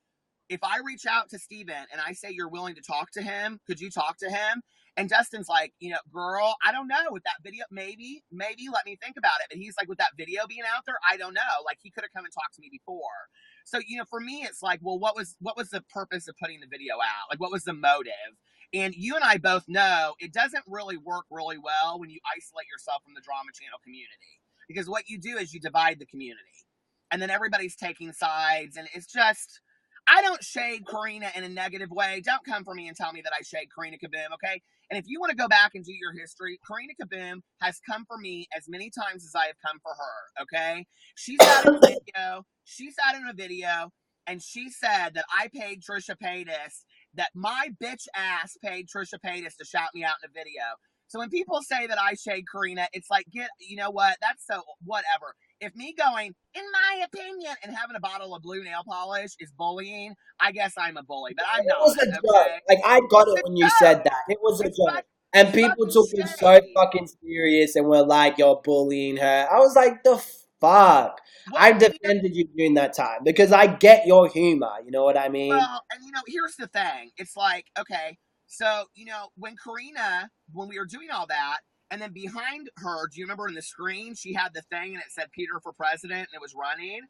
if I reach out to Steven and I say you're willing to talk to him, could you talk to him? And Dustin's like, you know, girl, I don't know. With that video, maybe, let me think about it. But he's like, with that video being out there, I don't know. Like, he could have come and talked to me before. So, you know, for me, it's like, well, what was the purpose of putting the video out? Like, what was the motive? And you and I both know it doesn't really work really well when you isolate yourself from the drama channel community. Because what you do is you divide the community. And then everybody's taking sides. And it's just, I don't shade Karina in a negative way. Don't come for me and tell me that I shade Karina Kaboom, okay? And if you want to go back and do your history, Karina Kaboom has come for me as many times as I have come for her, okay? She's out in a video. and she said that I paid Trisha Paytas, that my bitch ass paid Trisha Paytas to shout me out in a video. So when people say that I shade Karina, it's like, you know what? That's so whatever. If me going, in my opinion, and having a bottle of blue nail polish is bullying, I guess I'm a bully, but I'm It not. was a joke. Okay, Like, I got it's it a when you said joke. that. It was a It's joke. fuck, And it's people fucking took it so shade. fucking serious and were like, you're bullying her. I was like, the fuck? Well, I and you know, defended you during that time because I get your humor. You know what I mean? well, and you know, here's the thing. It's like, okay, so you know, when Karina, when we were doing all that, and then behind her, do you remember in the screen she had the thing and it said Peter for president and it was running?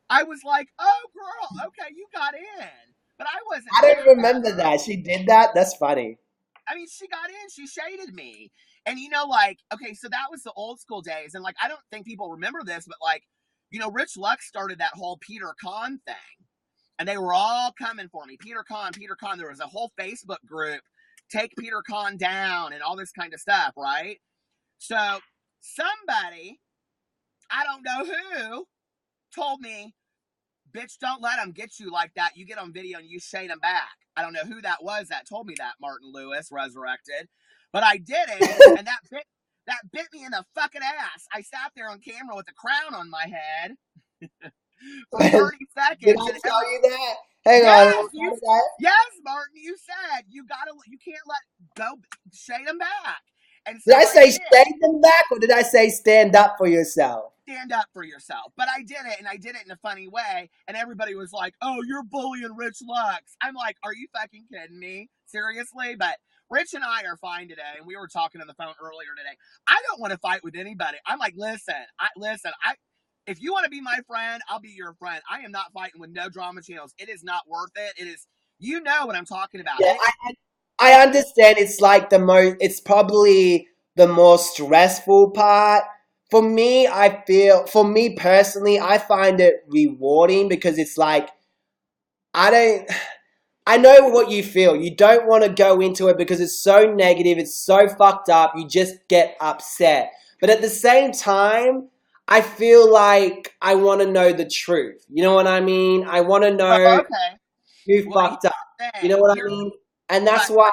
I was like, oh girl, okay, you got in. But I wasn't I mad don't at remember her. that. She did that? That's funny. I mean, she got in, she shaded me. And you know, like, okay, so that was the old school days. And like, I don't think people remember this, but like, you know, Rich Lux started that whole Peter Kahn thing. And they were all coming for me. Peter Kahn, Peter Kahn. There was a whole Facebook group, take Peter Kahn down and all this kind of stuff, right? So somebody, I don't know who, told me, bitch, don't let them get you like that. You get on video and you shade them back. I don't know who that was that told me that, Martin Lewis, resurrected. But I did it, and that bit me in the fucking ass. I sat there on camera with a crown on my head for 30 seconds. Did I tell you that? Hang yes, on. yes, Martin, you said you can't let go, shade them back. And so Did I say did. shade them back or did I say stand up for yourself? Stand up for yourself. But I did it, and I did it in a funny way, and everybody was like, oh, you're bullying Rich Lux. I'm like, are you fucking kidding me? Seriously? But Rich and I are fine today, and we were talking on the phone earlier today. I don't want to fight with anybody. I'm like, listen, if you want to be my friend, I'll be your friend. I am not fighting with no drama channels. It is not worth it. It is, you know what I'm talking about. Yeah, I understand it's like it's probably the more stressful part. For me, for me personally, I find it rewarding because it's like, I know what you feel. You don't want to go into it because it's so negative, it's so fucked up, you just get upset. But at the same time, I feel like I want to know the truth. You know what I mean? I want to Well, know okay. who Well, here's fucked up. the You know thing. what I mean? And that's But why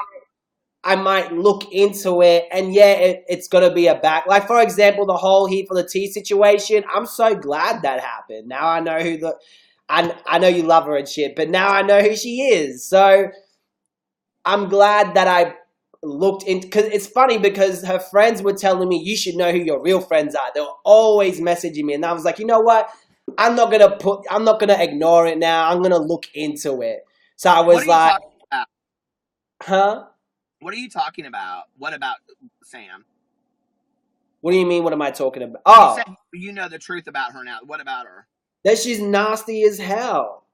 I might look into it. And yeah, it's going to be a back. Like, for example, the whole Heat for the Tea situation. I'm so glad that happened. Now I know I know you love her and shit, but now I know who she is. So I'm glad that I looked into, because it's funny because her friends were telling me, you should know who your real friends are. They were always messaging me. And I was like, you know what? I'm not going to ignore it now. I'm going to look into it. So I what was are you like, talking about? huh? What are you talking about? What about Sam? What do you mean? What am I talking about? You Oh, said you know the truth about her now. What about her? that she's nasty as hell.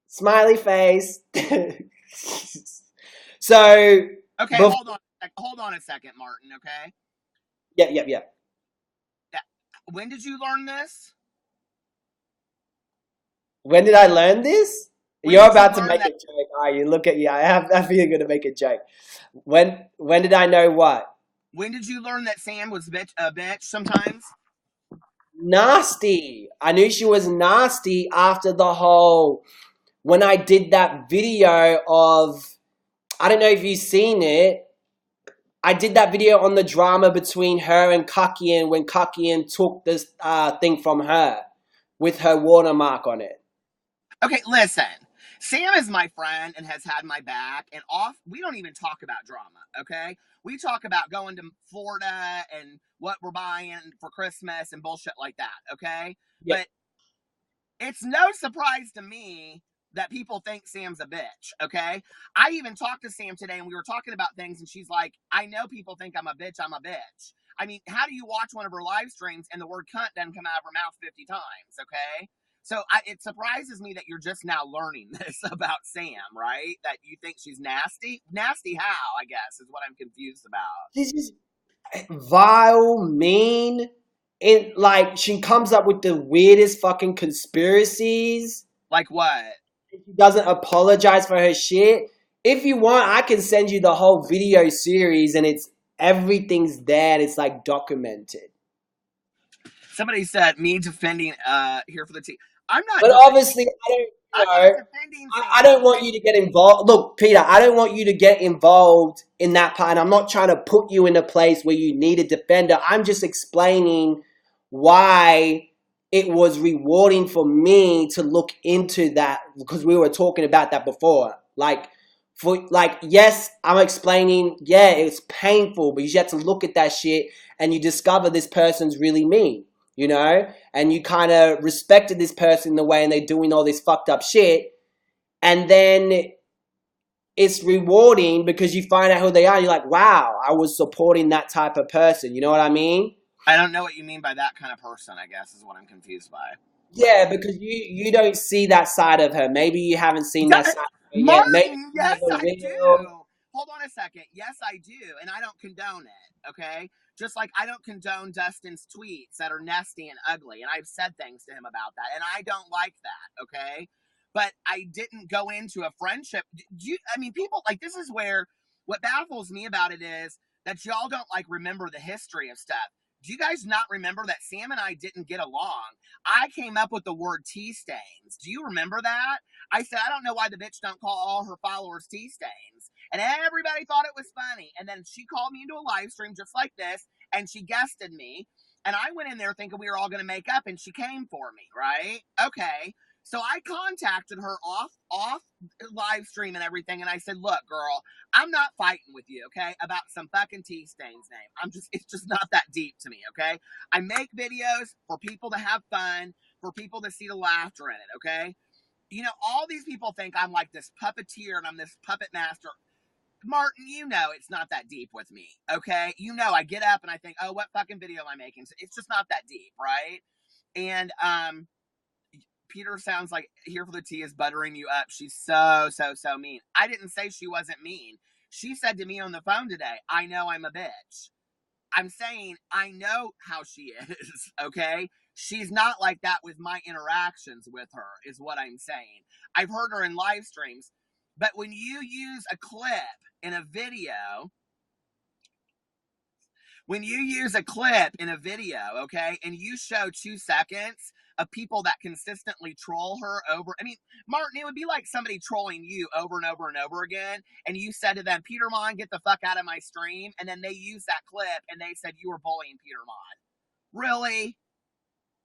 Smiley face. So, Okay, bef- hold on a second, Martin. Okay, yep. when did you learn this? When did I learn this? When You're did you about to learn make a that? joke, are you? Look at you. I feel you're gonna make a joke. When did I know what? When did you learn that Sam was a bitch? Sometimes. Nasty. I knew she was nasty after the whole when I did that video of, I don't know if you've seen it. I did that video on the drama between her and Kakian when Kakian took this thing from her with her watermark on it. Okay, listen. Sam is my friend and has had my back, and we don't even talk about drama, okay? We talk about going to Florida and what we're buying for Christmas and bullshit like that, okay? Yeah, But it's no surprise to me that people think Sam's a bitch, okay? I even talked to Sam today and we were talking about things and she's like, I know people think I'm a bitch, I'm a bitch. I mean, how do you watch one of her live streams and the word cunt doesn't come out of her mouth 50 times, okay? So it surprises me that you're just now learning this about Sam, right? That you think she's nasty? Nasty how, I guess, is what I'm confused about. she's just vile, mean. It like she comes up with the weirdest fucking conspiracies. Like what? She doesn't apologize for her shit. If you want, I can send you the whole video series, and it's everything's there. And it's like documented. Somebody said me defending here for the tea. I'm not But defending. obviously, I don't, I'm not defending I Sam. don't want you to get involved. Look, Peter, I don't want you to get involved in that part. And I'm not trying to put you in a place where you need a defender. I'm just explaining why it was rewarding for me to look into that, because we were talking about that before. Yes, I'm explaining, yeah, it's painful, but you have to look at that shit and you discover this person's really mean, you know? And you kind of respected this person in the way and they're doing all this fucked up shit. And then it's rewarding because you find out who they are. You're like, wow, I was supporting that type of person. You know what I mean? I don't know what you mean by that kind of person, I guess, is what I'm confused by. Yeah, because you don't see that side of her. Maybe you haven't seen that side of her yet. Maybe Martin, you yes, never I will. do. Hold on a second. Yes, I do. And I don't condone it. Okay. Just like I don't condone Dustin's tweets that are nasty and ugly. And I've said things to him about that. And I don't like that. Okay. But I didn't go into a friendship. I mean, people like this is where what baffles me about it is that y'all don't like remember the history of stuff. Do you guys not remember that Sam and I didn't get along? I came up with the word tea stains. Do you remember that? I said, I don't know why the bitch don't call all her followers tea stains. And everybody thought it was funny. And then she called me into a live stream just like this, and she guested me. And I went in there thinking we were all going to make up, and she came for me, right? Okay. So I contacted her off live stream and everything, and I said, look, girl, I'm not fighting with you, okay, about some fucking tea stains name. It's just not that deep to me, okay? I make videos for people to have fun, for people to see the laughter in it, okay? You know, all these people think I'm like this puppeteer and I'm this puppet master. Martin, you know it's not that deep with me, okay? You know I get up and I think, oh, what fucking video am I making? It's just not that deep, right? And Peter sounds like here for the tea is buttering you up. She's so mean. I didn't say she wasn't mean. She said to me on the phone today, I know I'm a bitch. I'm saying I know how she is, okay? She's not like that with my interactions with her, is what I'm saying. I've heard her in live streams, but when you use a clip in a video, okay, and you show 2 seconds of people that consistently troll her over, I mean, Martin, it would be like somebody trolling you over and over and over again, and you said to them, Peter Mon, get the fuck out of my stream, and then they used that clip and they said you were bullying Peter Mon. Really?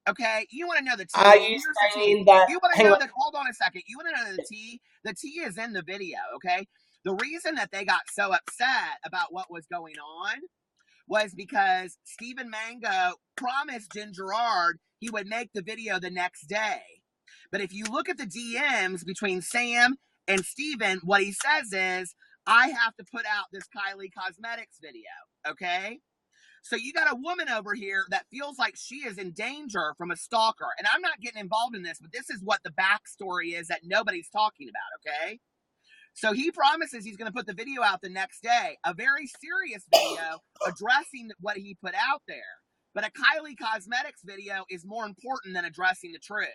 Okay, you want to know the tea? Are you Here's the tea. saying that? You want to Hang know on. that? Hold on a second. You want to know the tea? The tea is in the video, okay? The reason that they got so upset about what was going on was because Stephen Mango promised Jen Gerard he would make the video the next day. But if you look at the DMs between Sam and Stephen, what he says is, I have to put out this Kylie Cosmetics video, okay? So you got a woman over here that feels like she is in danger from a stalker. And I'm not getting involved in this, but this is what the backstory is that nobody's talking about, okay? So he promises he's going to put the video out the next day, a very serious video addressing what he put out there. But a Kylie Cosmetics video is more important than addressing the truth.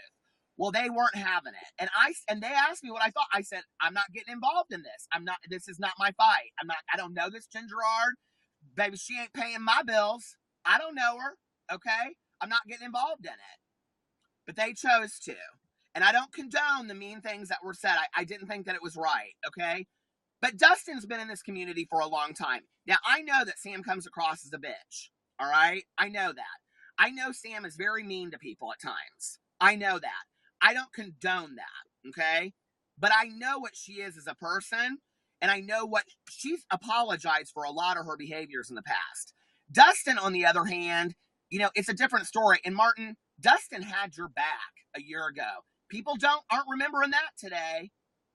Well, they weren't having it. And they asked me what I thought. I said, I'm not getting involved in this. This is not my fight. I don't know this Jen Gerard. Baby, she ain't paying my bills. I don't know her. Okay. I'm not getting involved in it. But they chose to. And I don't condone the mean things that were said. I didn't think that it was right, okay? But Dustin's been in this community for a long time. Now, I know that Sam comes across as a bitch, all right? I know that. I know Sam is very mean to people at times. I know that. I don't condone that, okay? But I know what she is as a person, and I know what she's apologized for a lot of her behaviors in the past. Dustin, on the other hand, you know, it's a different story. And Martin, Dustin had your back a year ago. People aren't remembering that today,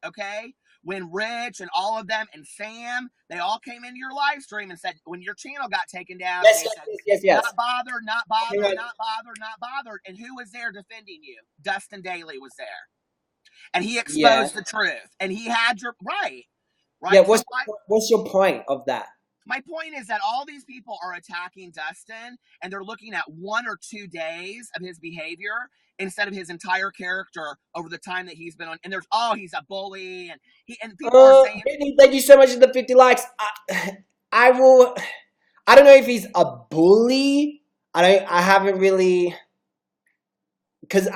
okay? When Rich and all of them and Sam, they all came into your live stream and said, when your channel got taken down, Yes, they yes, said, yes, yes. not bothered, not Hang bothered, on. not bothered, not bothered. And who was there defending you? Dustin Daly was there. And he Yeah. exposed the truth. And he had your right. Yeah. Right? So What's your point of that? my point is that all these people are attacking Dustin and they're looking at 1 or 2 days of his behavior instead of his entire character over the time that he's been on. And he's a bully, and people are saying, Brittany, thank you so much for the 50 likes. I don't know if he's a bully. I haven't really. because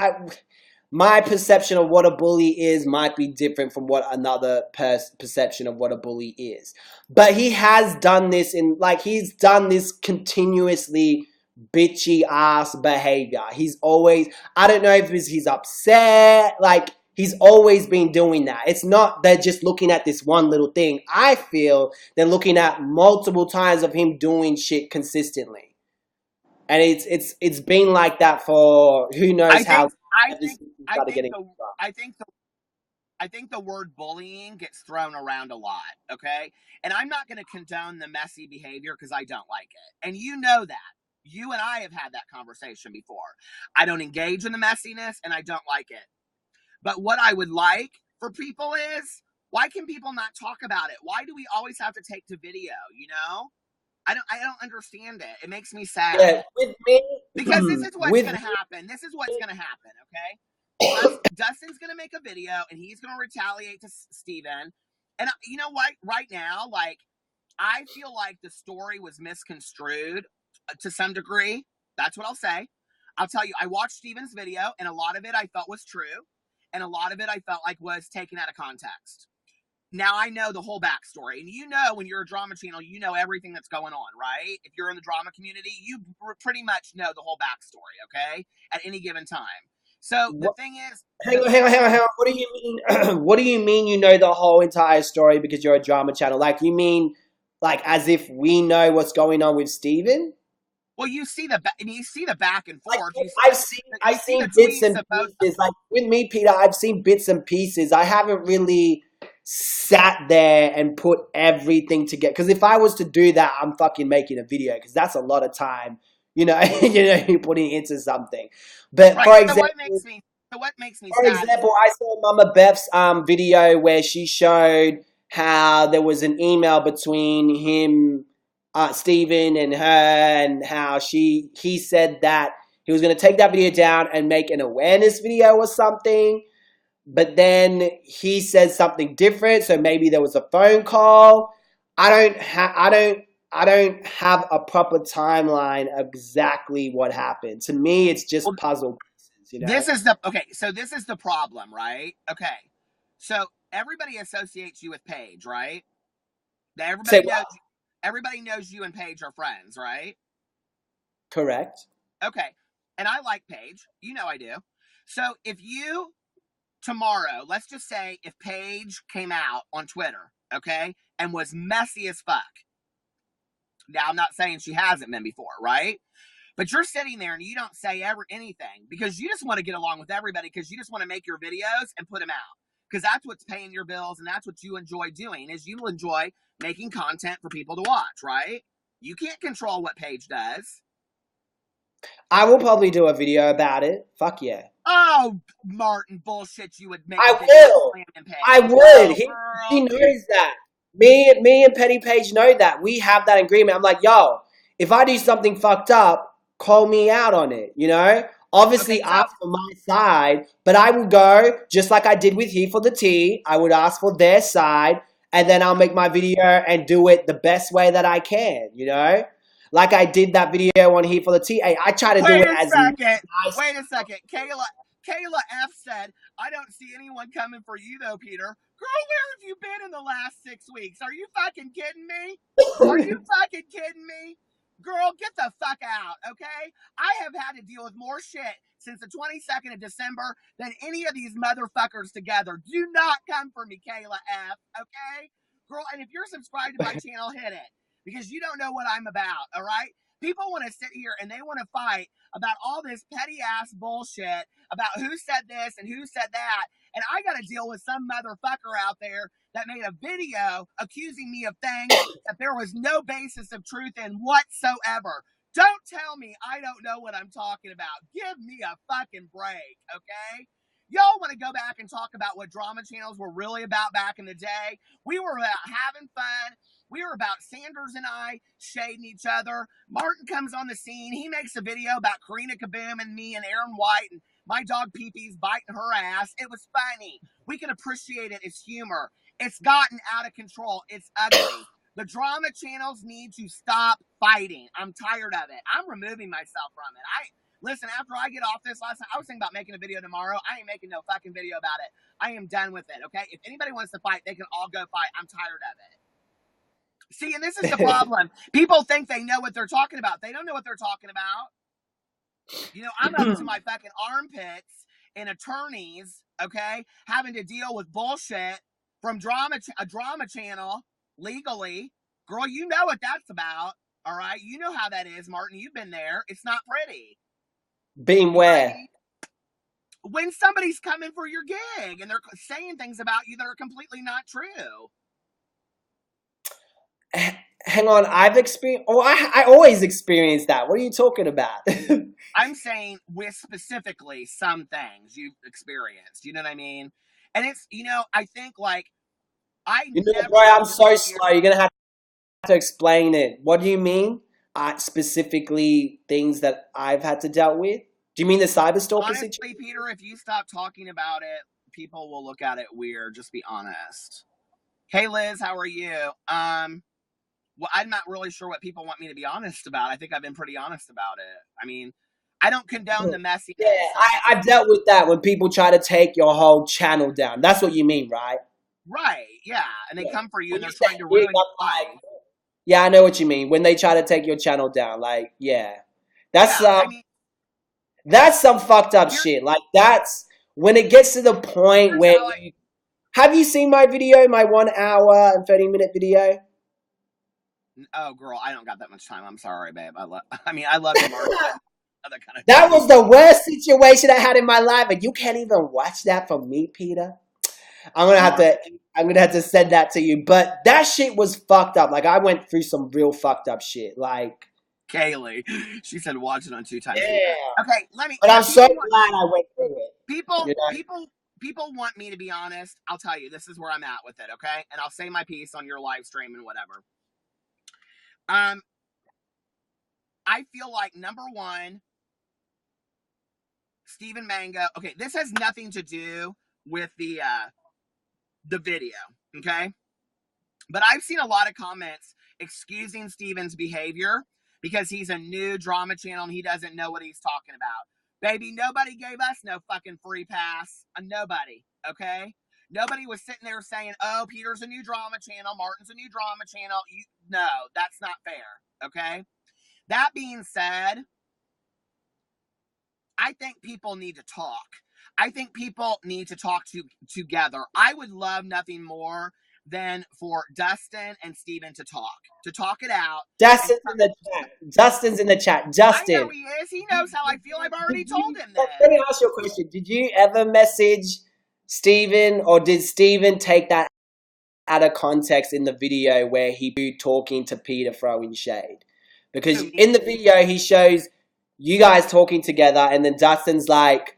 my perception of what a bully is might be different from what another perception of what a bully is. But he has done this he's done this continuously bitchy ass behavior. He's always, I don't know if he's upset, like he's always been doing that. It's not they're just looking at this one little thing. I feel they're looking at multiple times of him doing shit consistently. And it's been like that for who knows how long. I think I think the I think the I think the word bullying gets thrown around a lot, okay? And I'm not going to condone the messy behavior because I don't like it. And you know that. You and I have had that conversation before. I don't engage in the messiness and I don't like it. But what I would like for people is, why can people not talk about it? Why do we always have to take to video, you know? I don't understand it. It makes me sad. Yeah, with me, because this is what's going to happen. This is what's going to happen, okay? Dustin's going to make a video and he's going to retaliate to Steven. And you know what? Right now, like, I feel like the story was misconstrued to some degree. That's what I'll say. I'll tell you, I watched Steven's video and a lot of it I felt was true. And a lot of it I felt like was taken out of context. Now I know the whole backstory. And you know, when you're a drama channel, you know everything that's going on, right? If you're in the drama community, you pretty much know the whole backstory, okay? At any given time. So the thing is... Hang on. What do you mean? What do you mean you know the whole entire story because you're a drama channel? Like, you mean like as if we know what's going on with Steven? Well, you see the back and forth. I've seen bits and pieces. Like with me, Peter, I've seen bits and pieces. I haven't really sat there and put everything together. Because if I was to do that, I'm fucking making a video. Because that's a lot of time, you know. You're putting into something. But right, for example, what makes me? For example, I saw Mama Beth's video where she showed how there was an email between him. Steven and her, and how he said that he was going to take that video down and make an awareness video or something, but then he said something different, so maybe there was a phone call. I don't have a proper timeline of exactly what happened. To me, it's just puzzle pieces, you know? This is the problem, right? Okay. So everybody associates you with Paige, right? Everybody knows you and Paige are friends, right? Correct. Okay. And I like Paige. You know I do. So if you, tomorrow, let's just say if Paige came out on Twitter, okay, and was messy as fuck. Now, I'm not saying she hasn't been before, right? But you're sitting there and you don't say anything because you just want to get along with everybody because you just want to make your videos and put them out. Because that's what's paying your bills and that's what you enjoy doing, is you enjoy making content for people to watch, right? You can't control what Paige does. I will probably do a video about it. Fuck yeah. Oh, Martin, bullshit, you would make I would. He knows that. Me and Petty Page know that. We have that agreement. I'm like, yo, if I do something fucked up, call me out on it, you know? Obviously, ask for my side, but I will go, just like I did with He for the Tea, I would ask for their side, and then I'll make my video and do it the best way that I can, you know? Like I did that video on He for the Tea. Hey, I try to do it as nice. Wait a second. Kayla F said, I don't see anyone coming for you, though, Peter. Girl, where have you been in the last 6 weeks? Are you fucking kidding me? Are you fucking kidding me? Girl, get the fuck out, okay? I have had to deal with more shit since the 22nd of December than any of these motherfuckers together. Do not come for me, Kayla F, okay? Girl, and if you're subscribed to my channel, hit it. Because you don't know what I'm about, all right? People want to sit here and they want to fight about all this petty-ass bullshit about who said this and who said that. And I got to deal with some motherfucker out there that made a video accusing me of things that there was no basis of truth in whatsoever. Don't tell me I don't know what I'm talking about. Give me a fucking break, okay? Y'all want to go back and talk about what drama channels were really about back in the day? We were about having fun. We were about Sanders and I shading each other. Martin comes on the scene. He makes a video about Karina Kaboom and me and Aaron White and my dog Pee-Pee's biting her ass. It was funny. We can appreciate it as humor. It's gotten out of control. It's ugly. The drama channels need to stop fighting. I'm tired of it. I'm removing myself from it. Listen, after I get off this last night, I was thinking about making a video tomorrow. I ain't making no fucking video about it. I am done with it, okay? If anybody wants to fight, they can all go fight. I'm tired of it. See, and this is the problem. People think they know what they're talking about. They don't know what they're talking about. You know, I'm up to my fucking armpits in attorneys, okay, having to deal with bullshit from a drama channel legally. Girl, you know what that's about, all right? You know how that is, Martin. You've been there. It's not pretty. Being where? When somebody's coming for your gig and they're saying things about you that are completely not true. Hang on, I've experienced. Oh, I always experience that. What are you talking about? I'm saying with specifically some things you've experienced. You know what I mean? And it's, you know, I think like bro, I'm so slow. You're gonna have to explain it. What do you mean? Specifically, things that I've had to deal with. Do you mean the cyber stalking situation? Honestly, Peter, if you stop talking about it, people will look at it weird. Just be honest. Hey, Liz, how are you? Well, I'm not really sure what people want me to be honest about. I think I've been pretty honest about it. I mean, I don't condone the messiness. Yeah, I've dealt with that when people try to take your whole channel down. That's what you mean, right? Right, yeah. And they come for you and they're trying to ruin your life. Yeah, I know what you mean. When they try to take your channel down, like, yeah. That's that's some fucked up shit. Like, that's when it gets to the point where have you seen my video, my 1 hour and 30-minute video? Oh, girl, I don't got that much time. I'm sorry, babe. I love you, Mark. That was the worst situation I had in my life, and you can't even watch that from me, Peter. I'm gonna have to send that to you. But that shit was fucked up. Like, I went through some real fucked up shit. Like, Kaylee, she said watch it on 2 times. Yeah. Okay, let me. But I'm so glad I went through it. People want me to be honest. I'll tell you, this is where I'm at with it. Okay, and I'll say my piece on your live stream and whatever. I feel like number one, Stephen Mango. Okay, this has nothing to do with the video. Okay, but I've seen a lot of comments excusing Stephen's behavior because he's a new drama channel and he doesn't know what he's talking about. Baby, nobody gave us no fucking free pass. Nobody, okay? Nobody was sitting there saying, oh, Peter's a new drama channel, Martin's a new drama channel. No, that's not fair, okay? That being said, I think people need to talk. I think people need to talk together. I would love nothing more than for Dustin and Stephen to talk it out. Dustin's in the chat. Justin. I know he is. He knows how I feel. I've already told him that. Let me ask you a question. Did you ever message Stephen, or did Stephen take that out of context in the video where he talking to Peter throwing shade? Because in the video he shows you guys talking together, and then Dustin's like,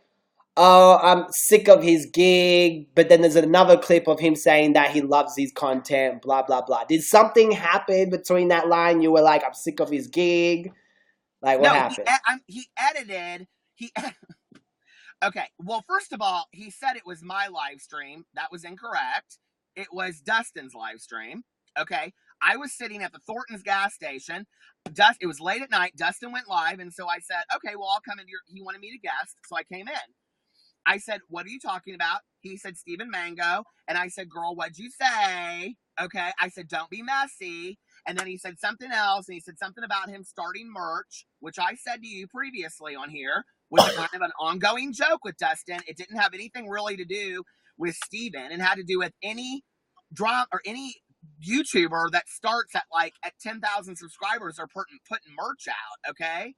oh, I'm sick of his gig. But then there's another clip of him saying that he loves his content, blah, blah, blah. Did something happen between that line? You were like, I'm sick of his gig. Like, what happened? He edited. Okay, well, first of all, he said it was my live stream. That was incorrect. It was Dustin's live stream. Okay, I was sitting at the Thornton's gas station. It was late at night. Dustin went live, and so I said, okay, well, I'll come in. He wanted me to guest, so I came in. I said, what are you talking about? He said, Stephen Mango. And I said, girl, what'd you say? Okay. I said, don't be messy. And then he said something else. And he said something about him starting merch, which I said to you previously on here was kind of an ongoing joke with Dustin. It didn't have anything really to do with Stephen. It had to do with any drama or any YouTuber that starts at 10,000 subscribers are putting merch out. Okay.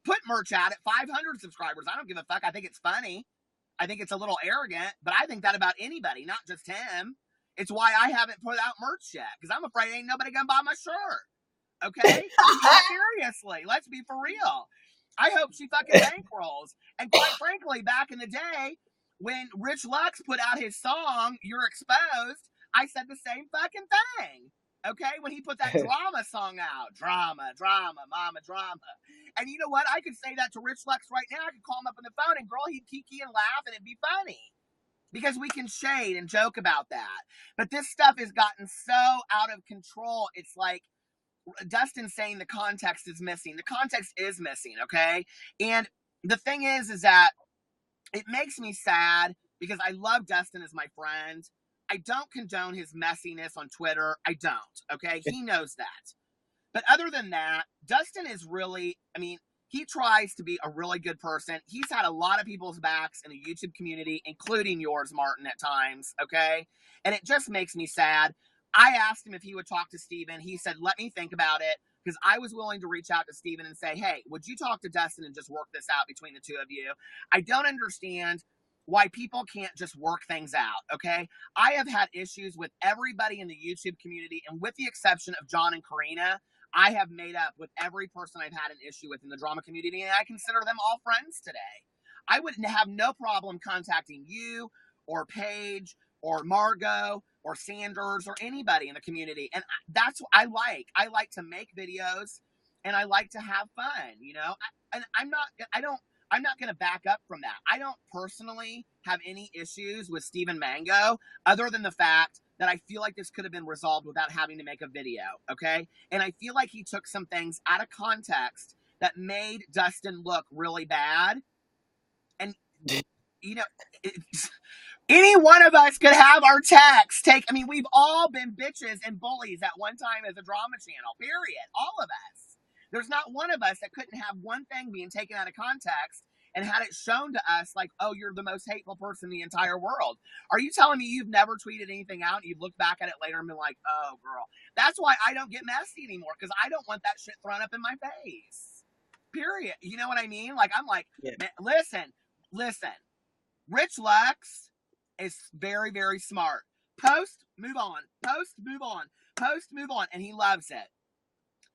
Put merch out at 500 subscribers. I don't give a fuck. I think it's funny. I think it's a little arrogant, but I think that about anybody, not just him. It's why I haven't put out merch yet, because I'm afraid ain't nobody gonna buy my shirt. Okay? Seriously, let's be for real. I hope she fucking bankrolls. And quite frankly, back in the day, when Rich Lux put out his song, You're Exposed, I said the same fucking thing. Okay, when he put that drama song out. Drama, mama, drama. And you know what? I could say that to Rich Lux right now. I could call him up on the phone and girl, he'd kiki and laugh and it'd be funny. Because we can shade and joke about that. But this stuff has gotten so out of control. It's like Dustin saying the context is missing. The context is missing, okay? And the thing is that it makes me sad because I love Dustin as my friend. I don't condone his messiness on Twitter. I don't, okay? He knows that. But other than that, Dustin is really, I mean, he tries to be a really good person. He's had a lot of people's backs in the YouTube community, including yours, Martin, at times, okay? And it just makes me sad. I asked him if he would talk to Steven. He said, let me think about it, because I was willing to reach out to Steven and say, hey, would you talk to Dustin and just work this out between the two of you? I don't understand why people can't just work things out, okay? I have had issues with everybody in the YouTube community, and with the exception of John and Karina, I have made up with every person I've had an issue with in the drama community, and I consider them all friends today. I would have no problem contacting you or Paige or Margot or Sanders or anybody in the community. And that's what I like. I like to make videos and I like to have fun, you know? And I'm not going to back up from that. I don't personally have any issues with Stephen Mango other than the fact that I feel like this could have been resolved without having to make a video, okay? And I feel like he took some things out of context that made Dustin look really bad. And, you know, any one of us could have our text I mean, we've all been bitches and bullies at one time as a drama channel, period. All of us. There's not one of us that couldn't have one thing being taken out of context and had it shown to us like, oh, you're the most hateful person in the entire world. Are you telling me you've never tweeted anything out and you've looked back at it later and been like, oh, girl? That's why I don't get messy anymore, because I don't want that shit thrown up in my face. Period. You know what I mean? Like, I'm like, yeah. Man, listen. Rich Lux is very, very smart. Post, move on. Post, move on. Post, move on. And he loves it.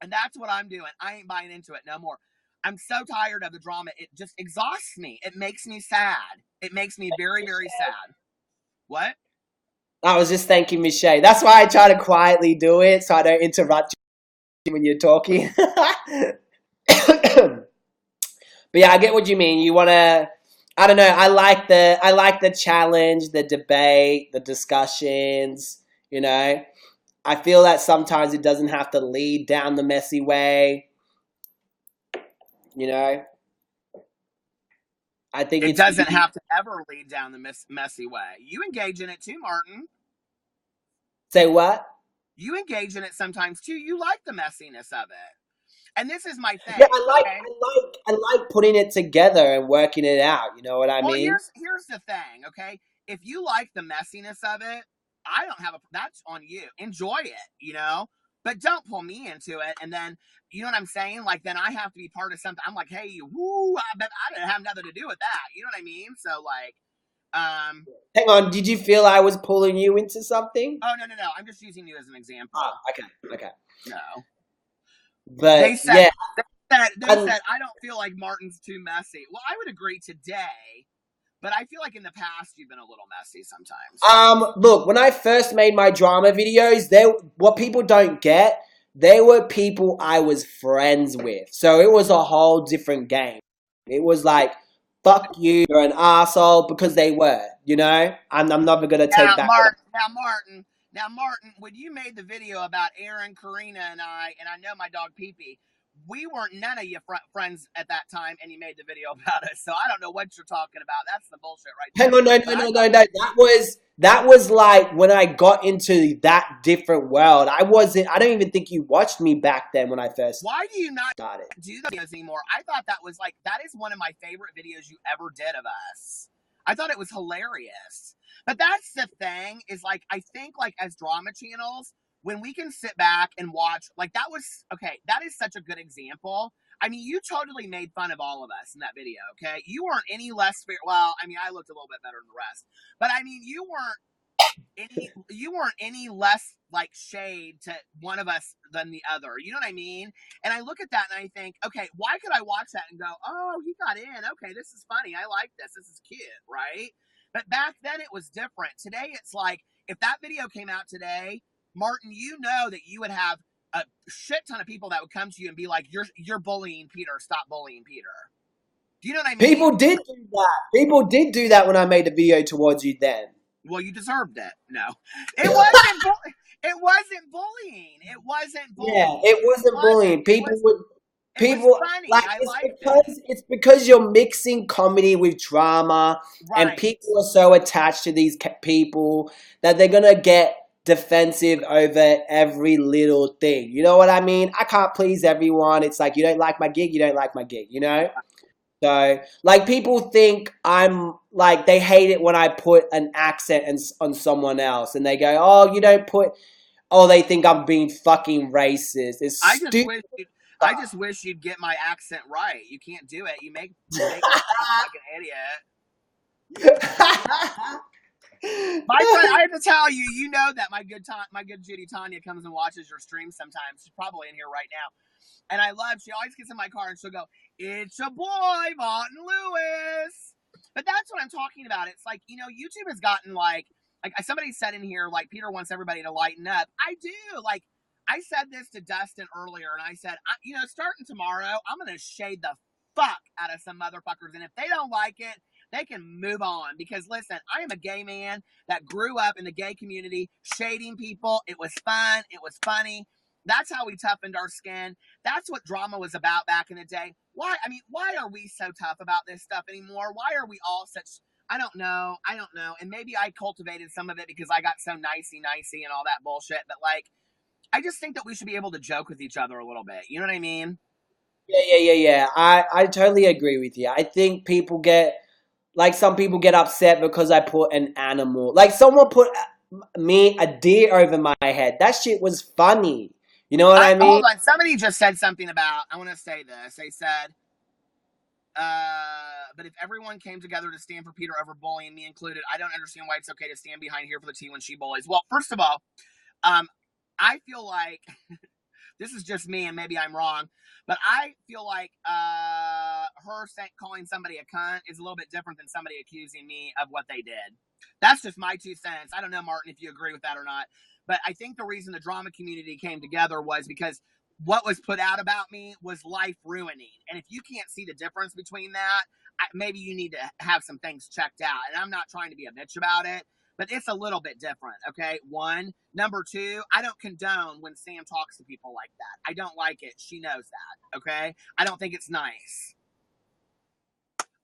And that's what I'm doing. I ain't buying into it no more. I'm so tired of the drama. It just exhausts me. It makes me sad. It makes me very, very sad. What? I was just thanking Michelle. That's why I try to quietly do it so I don't interrupt you when you're talking. But yeah, I get what you mean. You want to, I don't know. I like the challenge, the debate, the discussions, you know. I feel that sometimes it doesn't have to lead down the messy way. You know, I think it doesn't have to ever lead down the messy way. You engage in it too, Martin. Say what? You engage in it sometimes too. You like the messiness of it. And this is my thing. Yeah, I like putting it together and working it out. You know what I mean? Here's the thing, okay? If you like the messiness of it, I don't have that's on you. Enjoy it, you know? But don't pull me into it, and then, you know what I'm saying? Like, then I have to be part of something. I'm like, hey, woo, but I didn't have nothing to do with that. You know what I mean? So, like, hang on, did you feel I was pulling you into something? Oh, no. I'm just using you as an example. Oh, okay. No. But, they said, I don't feel like Martin's too messy. Well, I would agree today. But I feel like in the past, you've been a little messy sometimes. Look, when I first made my drama videos, what people don't get, they were people I was friends with. So it was a whole different game. It was like, fuck you, you're an asshole, because they were, you know? I'm never going to take that. Now, Martin, when you made the video about Aaron, Karina, and I know my dog Pee-Pee, we weren't none of you friends at that time, and you made the video about us. So I don't know what you're talking about. That's the bullshit right there. Hang on, no. That was like when I got into that different world. I don't even think you watched me back then when I first Why do you not started. Do the videos anymore? I thought that is one of my favorite videos you ever did of us. I thought it was hilarious. But that's the thing, is like, I think like as drama channels, when we can sit back and watch, like that is such a good example. I mean, you totally made fun of all of us in that video, okay? You weren't any less fair. Well, I mean, I looked a little bit better than the rest. But I mean, you weren't any less like shade to one of us than the other. You know what I mean? And I look at that and I think, okay, why could I watch that and go, oh, he got in. Okay, this is funny. I like this. This is cute, right? But back then it was different. Today it's like, if that video came out today, Martin, you know that you would have a shit ton of people that would come to you and be like, you're bullying Peter. Stop bullying Peter. Do you know what I mean? People did do that. People did do that when I made a video towards you then. Well, you deserved it. No. It wasn't bullying. It wasn't Yeah, bullying. it It wasn't wasn't. bullying. People would It was people funny. like I it's liked it. because it's because you're mixing comedy with drama, and Right. people are so attached to these people that they're gonna get defensive over every little thing. You know what I mean? I can't please everyone. It's like, you don't like my gig, you don't like my gig. You know. So, like, people think I'm like, they hate it when I put an accent on someone else, and they go, "Oh, you don't put." Oh, they think I'm being fucking racist. It's I just stupid wish you'd, I stuff. just wish you'd get my accent right. You can't do it. You make me sound like an idiot. My friend, I have to tell you, you know that my good Judy Tanya comes and watches your stream sometimes. She's probably in here right now. And I love, she always gets in my car and she'll go, "It's your boy, Martin Lewis." But that's what I'm talking about. It's like, YouTube has gotten like somebody said in here, like, Peter wants everybody to lighten up. I do. Like, I said this to Dustin earlier, and I said, starting tomorrow, I'm going to shade the fuck out of some motherfuckers. And if they don't like it, they can move on. Because listen, I am a gay man that grew up in the gay community, shading people. It was fun. It was funny. That's how we toughened our skin. That's what drama was about back in the day. Why are we so tough about this stuff anymore? Why are we all such, I don't know. And maybe I cultivated some of it because I got so nicey and all that bullshit. But like, I just think that we should be able to joke with each other a little bit. You know what I mean? Yeah. I totally agree with you. I think people get, like, some people get upset because I put an animal. Like, someone put a deer over my head. That shit was funny. You know what I mean? Hold on. Somebody just said something about, I want to say this. They said, but if everyone came together to stand for Peter over bullying, me included, I don't understand why it's okay to stand behind here for the T when she bullies. Well, first of all, um, I feel like this is just me, and maybe I'm wrong, but I feel like her calling somebody a cunt is a little bit different than somebody accusing me of what they did. That's just my 2 cents. I don't know, Martin, if you agree with that or not, but I think the reason the drama community came together was because what was put out about me was life ruining. And if you can't see the difference between that, maybe you need to have some things checked out. And I'm not trying to be a bitch about it, but it's a little bit different. Okay. One. Number two, I don't condone when Sam talks to people like that. I don't like it. She knows that. Okay. I don't think it's nice.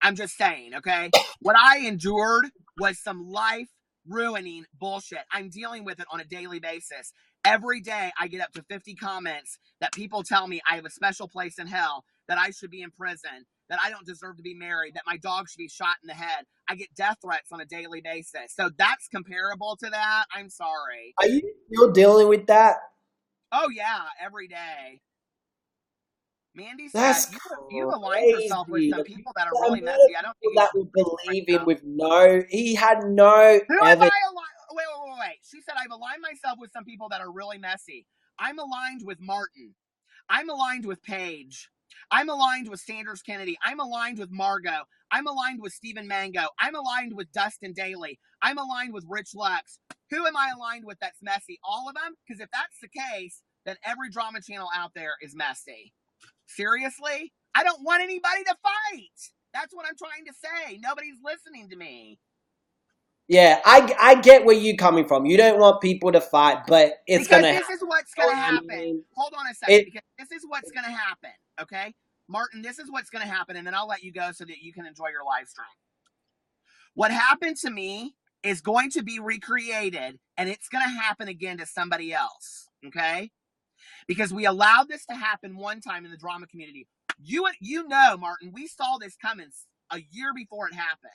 I'm just saying. Okay. What I endured was some life ruining bullshit. I'm dealing with it on a daily basis. Every day I get up to 50 comments that people tell me I have a special place in hell, that I should be in prison, that I don't deserve to be married, that my dog should be shot in the head. I get death threats on a daily basis. So that's comparable to that. I'm sorry. Are you still dealing with that? Oh, yeah, every day. Mandy said, That's you've aligned yourself with crazy. some people that are The really amount messy. of I don't think people you that should would right believe him now. with no, he had no Who have evidence. I aligned? Wait. She said, I've aligned myself with some people that are really messy. I'm aligned with Martin. I'm aligned with Paige. I'm aligned with Sanders Kennedy. I'm aligned with Margot. I'm aligned with Stephen Mango. I'm aligned with Dustin Daly. I'm aligned with Rich Lux. Who am I aligned with that's messy? All of them? Because if that's the case, then every drama channel out there is messy. Seriously? I don't want anybody to fight. That's what I'm trying to say. Nobody's listening to me. Yeah, I get where you're coming from. You don't want people to fight, but it's Because gonna this happen. is what's You going know to what I happen. mean? Hold on a second, It because this is what's going to happen, okay? Martin, this is what's going to happen, and then I'll let you go so that you can enjoy your live stream. What happened to me is going to be recreated, and it's going to happen again to somebody else, okay? Because we allowed this to happen one time in the drama community. You know, Martin, we saw this coming a year before it happened,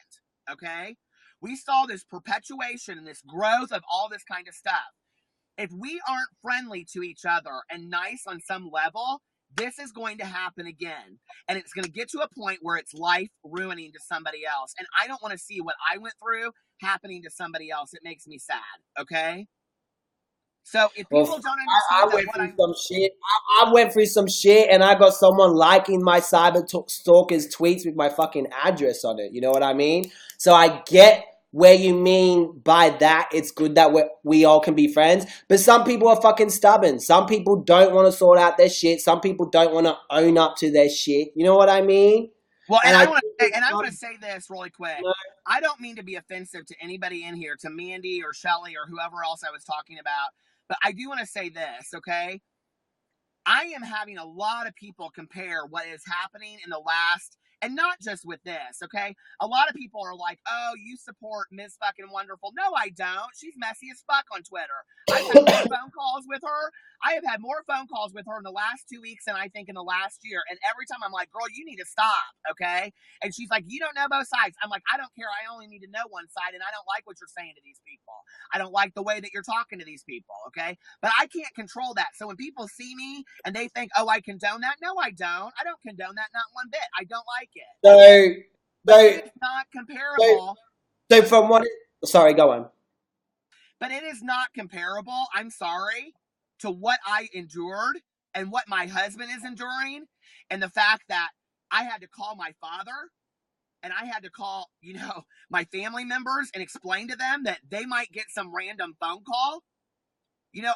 okay? We saw this perpetuation and this growth of all this kind of stuff. If we aren't friendly to each other and nice on some level, this is going to happen again. And it's going to get to a point where it's life ruining to somebody else. And I don't want to see what I went through happening to somebody else. It makes me sad, okay? So if well, people don't understand I that went what through I'm some shit. I went through some shit, and I got someone liking my stalker's tweets with my fucking address on it. You know what I mean? So I get where you mean by that. It's good that we all can be friends, but some people are fucking stubborn. Some people don't want to sort out their shit. Some people don't want to own up to their shit. You know what I mean? well, And I think I want to say this really quick. I don't mean to be offensive to anybody in here, to Mandy or Shelly or whoever else I was talking about. But I do want to say this, okay? I am having a lot of people compare what is happening in the last, and not just with this, okay? A lot of people are like, oh, you support Ms. Fucking Wonderful. No, I don't. She's messy as fuck on Twitter. I've had more phone calls with her. I have had more phone calls with her in the last 2 weeks than I think in the last year. And every time I'm like, girl, you need to stop, okay? And she's like, you don't know both sides. I'm like, I don't care. I only need to know one side, and I don't like what you're saying to these people. I don't like the way that you're talking to these people, okay? But I can't control that. So when people see me and they think, oh, I condone that, no, I don't. I don't condone that, not one bit. I don't like it. So, But so, it is not so, comparable. so from what? Sorry, go on. But it is not comparable, I'm sorry, to what I endured and what my husband is enduring, and the fact that I had to call my father and I had to call, my family members and explain to them that they might get some random phone call,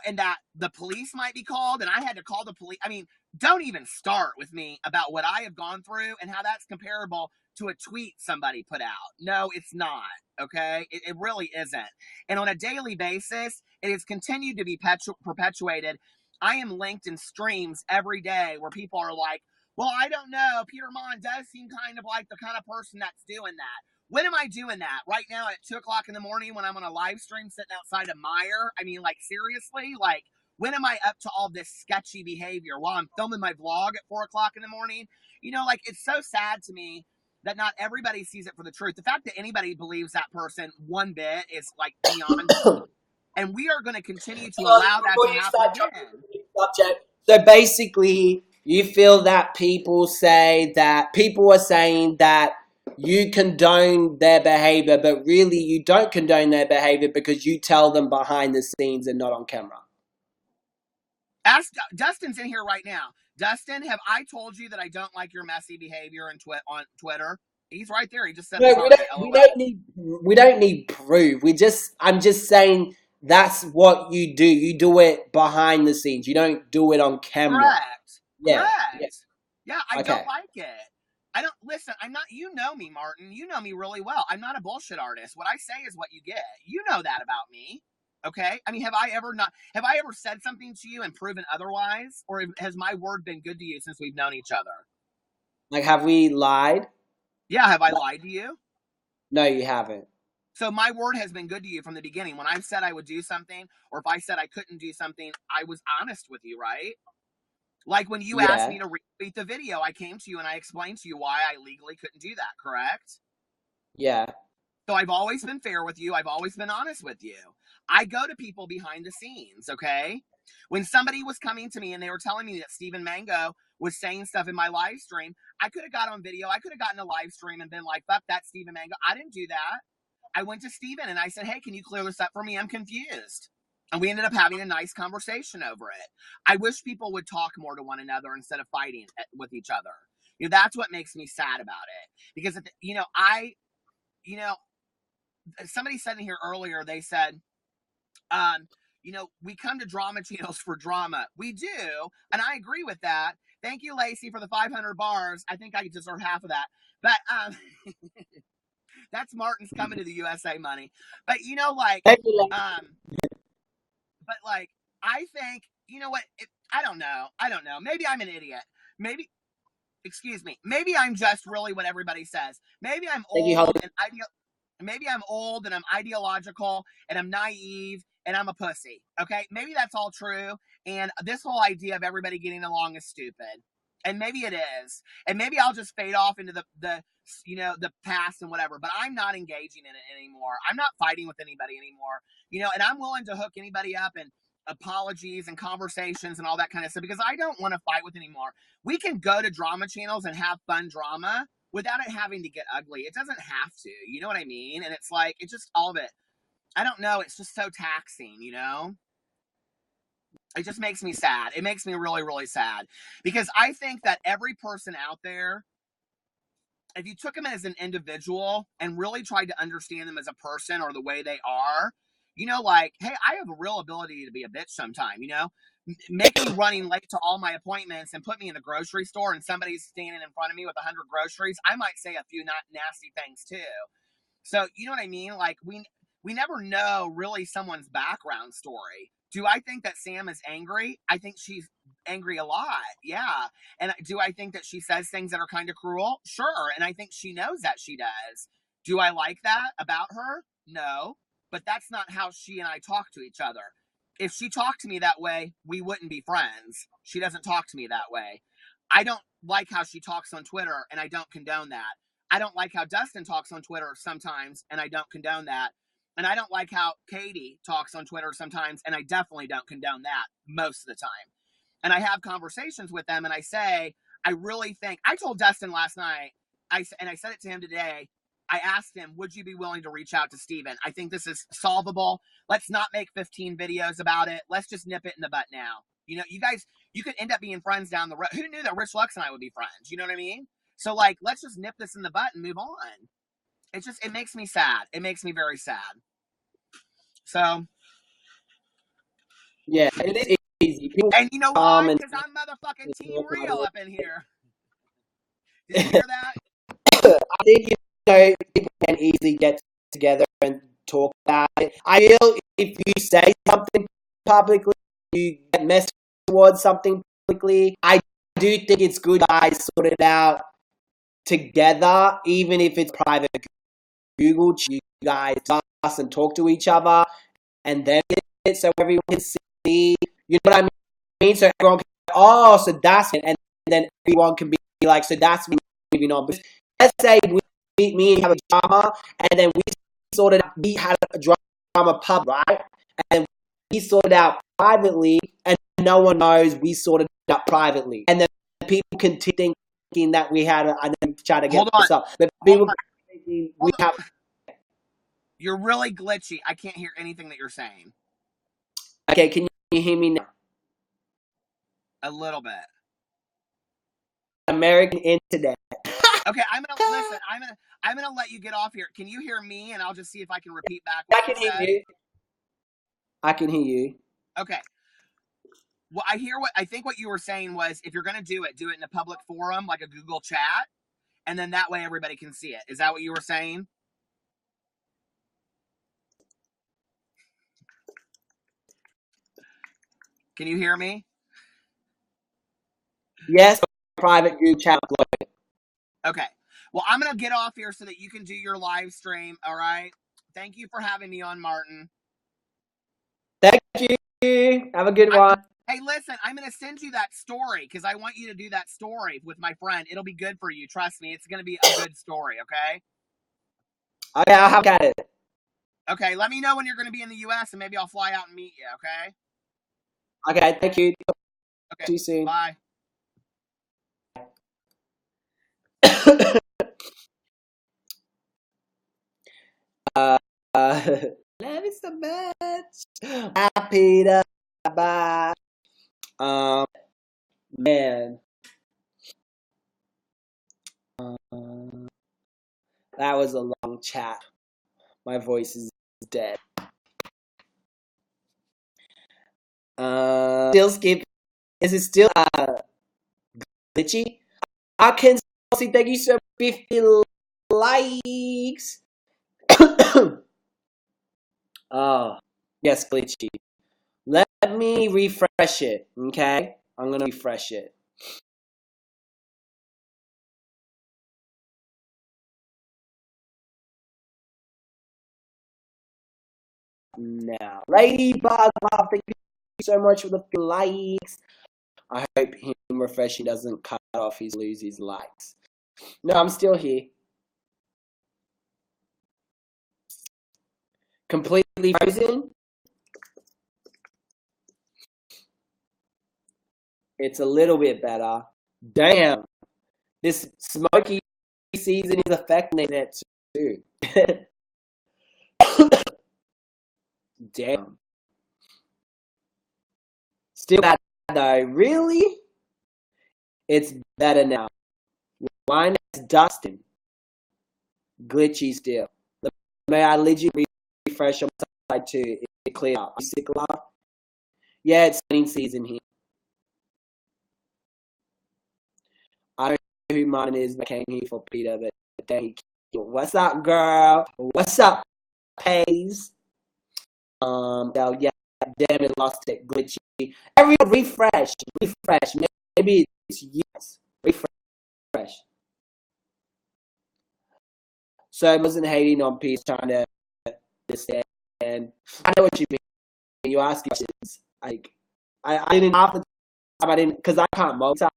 and that the police might be called, and I had to call the police. I mean, don't even start with me about what I have gone through and how that's comparable to a tweet somebody put out. No, it's not, okay? It really isn't. And on a daily basis, it has continued to be perpetuated. I am linked in streams every day where people are like, well, I don't know. Peter Mon does seem kind of like the kind of person that's doing that. When am I doing that? Right now at 2 o'clock in the morning when I'm on a live stream sitting outside of Meijer? I mean, like, seriously? Like, when am I up to all this sketchy behavior while I'm filming my vlog at 4 o'clock in the morning? Like, it's so sad to me that not everybody sees it for the truth. The fact that anybody believes that person one bit is, like, beyond me. And we are going to continue to allow that to happen again. Subject. So basically, you feel that people are saying that you condone their behavior, but really you don't condone their behavior because you tell them behind the scenes and not on camera. Ask Dustin's in here right now. Dustin, have I told you that I don't like your messy behavior on Twitter? He's right there. He just said, No, sorry. we don't need proof. I'm just saying that's what you do. You do it behind the scenes. You don't do it on camera. Correct. Yeah. Correct. Yeah, I Okay. don't like it. I don't listen. I'm not. You know me, Martin. You know me really well. I'm not a bullshit artist. What I say is what you get. You know that about me. Okay. I mean, have I ever said something to you and proven otherwise, or has my word been good to you since we've known each other? Like, have we lied? Yeah. Have I lied to you? No, you haven't. So my word has been good to you from the beginning. When I said I would do something, or if I said I couldn't do something, I was honest with you, right? Like when you asked me to retweet the video, I came to you and I explained to you why I legally couldn't do that, correct? Yeah. So I've always been fair with you. I've always been honest with you. I go to people behind the scenes, okay? When somebody was coming to me and they were telling me that Stephen Mango was saying stuff in my live stream, I could have got on video. I could have gotten a live stream and been like, fuck that Stephen Mango. I didn't do that. I went to Stephen and I said, hey, can you clear this up for me? I'm confused. And we ended up having a nice conversation over it. I wish people would talk more to one another instead of fighting with each other. That's what makes me sad about it. Because, somebody said in here earlier, they said, we come to drama channels for drama. We do, and I agree with that. Thank you, Lacey, for the 500 bars. I think I deserve half of that. But that's Martin's coming to the USA money. But but like, I think, you know what? I don't know. Maybe I'm an idiot. Excuse me. Maybe I'm just really what everybody says. Maybe I'm old and I'm ideological and I'm naive and I'm a pussy. Okay? Maybe that's all true. And this whole idea of everybody getting along is stupid. And maybe it is. And maybe I'll just fade off into the past and whatever. But I'm not engaging in it anymore. I'm not fighting with anybody anymore. And I'm willing to hook anybody up and apologies and conversations and all that kind of stuff because I don't want to fight with anymore. We can go to drama channels and have fun drama without it having to get ugly. It doesn't have to. You know what I mean? And it's like, it's just all of it. I don't know. It's just so taxing, It just makes me sad. It makes me really, really sad because I think that every person out there, if you took them as an individual and really tried to understand them as a person or the way they are, like, hey, I have a real ability to be a bitch sometime, make me running late to all my appointments and put me in a grocery store and somebody's standing in front of me with 100 groceries. I might say a few not nasty things too. So, you know what I mean? Like we never know really someone's background story. Do I think that Sam is angry? I think she's angry a lot. Yeah. And do I think that she says things that are kind of cruel? Sure. And I think she knows that she does. Do I like that about her? No. But that's not how she and I talk to each other. If she talked to me that way, we wouldn't be friends. She doesn't talk to me that way. I don't like how she talks on Twitter, and I don't condone that. I don't like how Dustin talks on Twitter sometimes, and I don't condone that. And I don't like how Katie talks on Twitter sometimes, and I definitely don't condone that most of the time. And I have conversations with them, and I say, I really think, I told Dustin last night, and I said it to him today, I asked him, would you be willing to reach out to Steven? I think this is solvable. Let's not make 15 videos about it. Let's just nip it in the butt now. You know, you guys, you could end up being friends down the road. Who knew that Rich Lux and I would be friends? You know what I mean? So, like, let's just nip this in the butt and move on. It's just, it makes me sad. It makes me very sad. So. Yeah, it is easy. People and you know why? Because I'm motherfucking Team Real up in here. Did you hear that? I think, you know, people can easily get together and talk about it. I feel if you say something publicly, you get messed towards something publicly, I do think it's good guys sort it out together, even if it's private. Google, you guys discuss and talk to each other, and then so everyone can see, you know what I mean? So everyone can go, oh, so that's it, and then everyone can be like, so that's me moving on. But let's say me and you have a drama, and then we sorted out, we had a drama pub, right? And we sorted out privately, and no one knows we sorted it out privately. And then people continue thinking that we had, and then try to get this up. But people thinking we have. You're really glitchy. I can't hear anything that you're saying. Okay, can you hear me now? A little bit. American internet. Okay, I'm gonna let you get off here. Can you hear me? And I'll just see if I can repeat back. I can hear you. I can hear you. Okay. Well, I think what you were saying was, if you're gonna do it in a public forum like a Google chat, and then that way everybody can see it. Is that what you were saying? Can you hear me? Yes, private group chat. Okay. Well, I'm going to get off here so that you can do your live stream, all right? Thank you for having me on, Martin. Thank you. Have a good one. Hey, listen, I'm going to send you that story because I want you to do that story with my friend. It'll be good for you. Trust me. It's going to be a good story, okay? Okay, I'll have at it. Okay, let me know when you're going to be in the U.S. and maybe I'll fly out and meet you, okay? Okay, thank you. Okay, see you soon. Bye. Love you so much. Happy to bye. Man. That was a long chat. My voice is dead. Still skip. Is it still glitchy? I can see. Thank you so much. 50 likes. Oh, yes, glitchy. Let me refresh it, okay? I'm gonna refresh it. Now, Ladybug, thank you so much for the likes. I hope him refreshing doesn't cut off lose his likes. No, I'm still here. Completely frozen. It's a little bit better. Damn. This smoky season is affecting it too. Damn. Still bad though. Really? It's better now. Why is Dustin? Glitchy still. May I legit refresh on my side too? It clear up. Yeah, it's running season here. I don't know who mine is, but I came here for Peter, but thank you. What's up, girl? What's up, Paze? Yeah, damn it, lost it, glitchy. Everyone refresh. Maybe it's yes. Refresh. So I wasn't hating on peace, trying to understand. I know what you mean. You ask questions. Like, I didn't half the time. I didn't, because I can't multitask.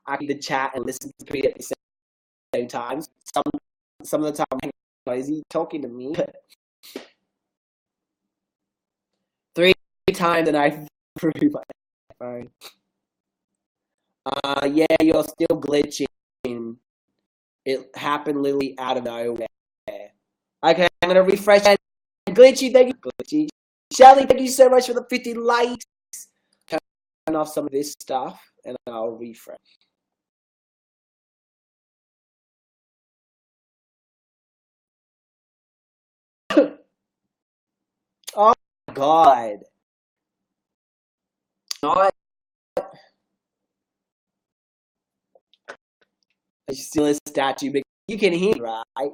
I can chat and listen to Pete at the same time. Some of the time, I'm like, is he talking to me? 3 times and I threw my phone. Yeah, you're still glitching. It happened literally out of nowhere. Okay, I'm gonna refresh. Glitchy, thank you. Glitchy. Shelly, thank you so much for the 50 likes. Turn off some of this stuff and I'll refresh. Oh my god. Not. It's still a statue, but you can hear, right?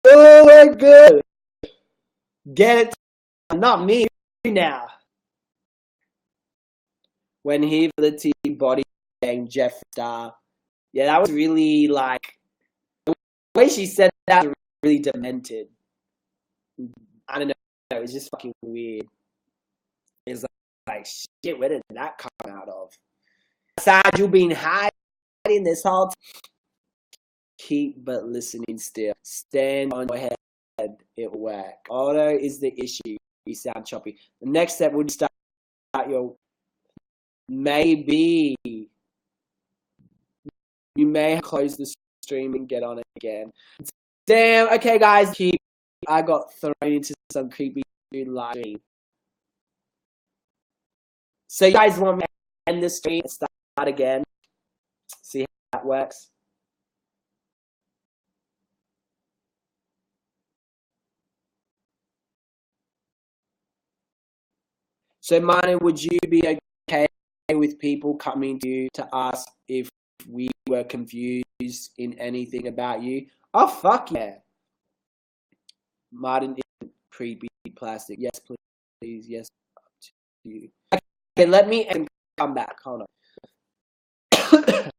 Oh my god. Get it. Not me now. When he for the team body game Jeff Star. Yeah, that was really like the way she said that was really demented. I don't know. It was just fucking weird. It's like shit, where did that come out of? Sad you've been hiding this whole time. Keep but listening still. Stand on your head. It will work. Auto is the issue. You sound choppy. The next step would start your maybe. You may close the stream and get on it again. Damn. Okay, guys. I got thrown into some creepy live stream. So you guys want me to end the stream and start again? See how that works? So, Manu, would you be okay with people coming to you to ask if we were confused in anything about you? Oh, fuck yeah. Martin is creepy plastic. Yes, please. Yes, to you. Okay, let me come back. Hold on.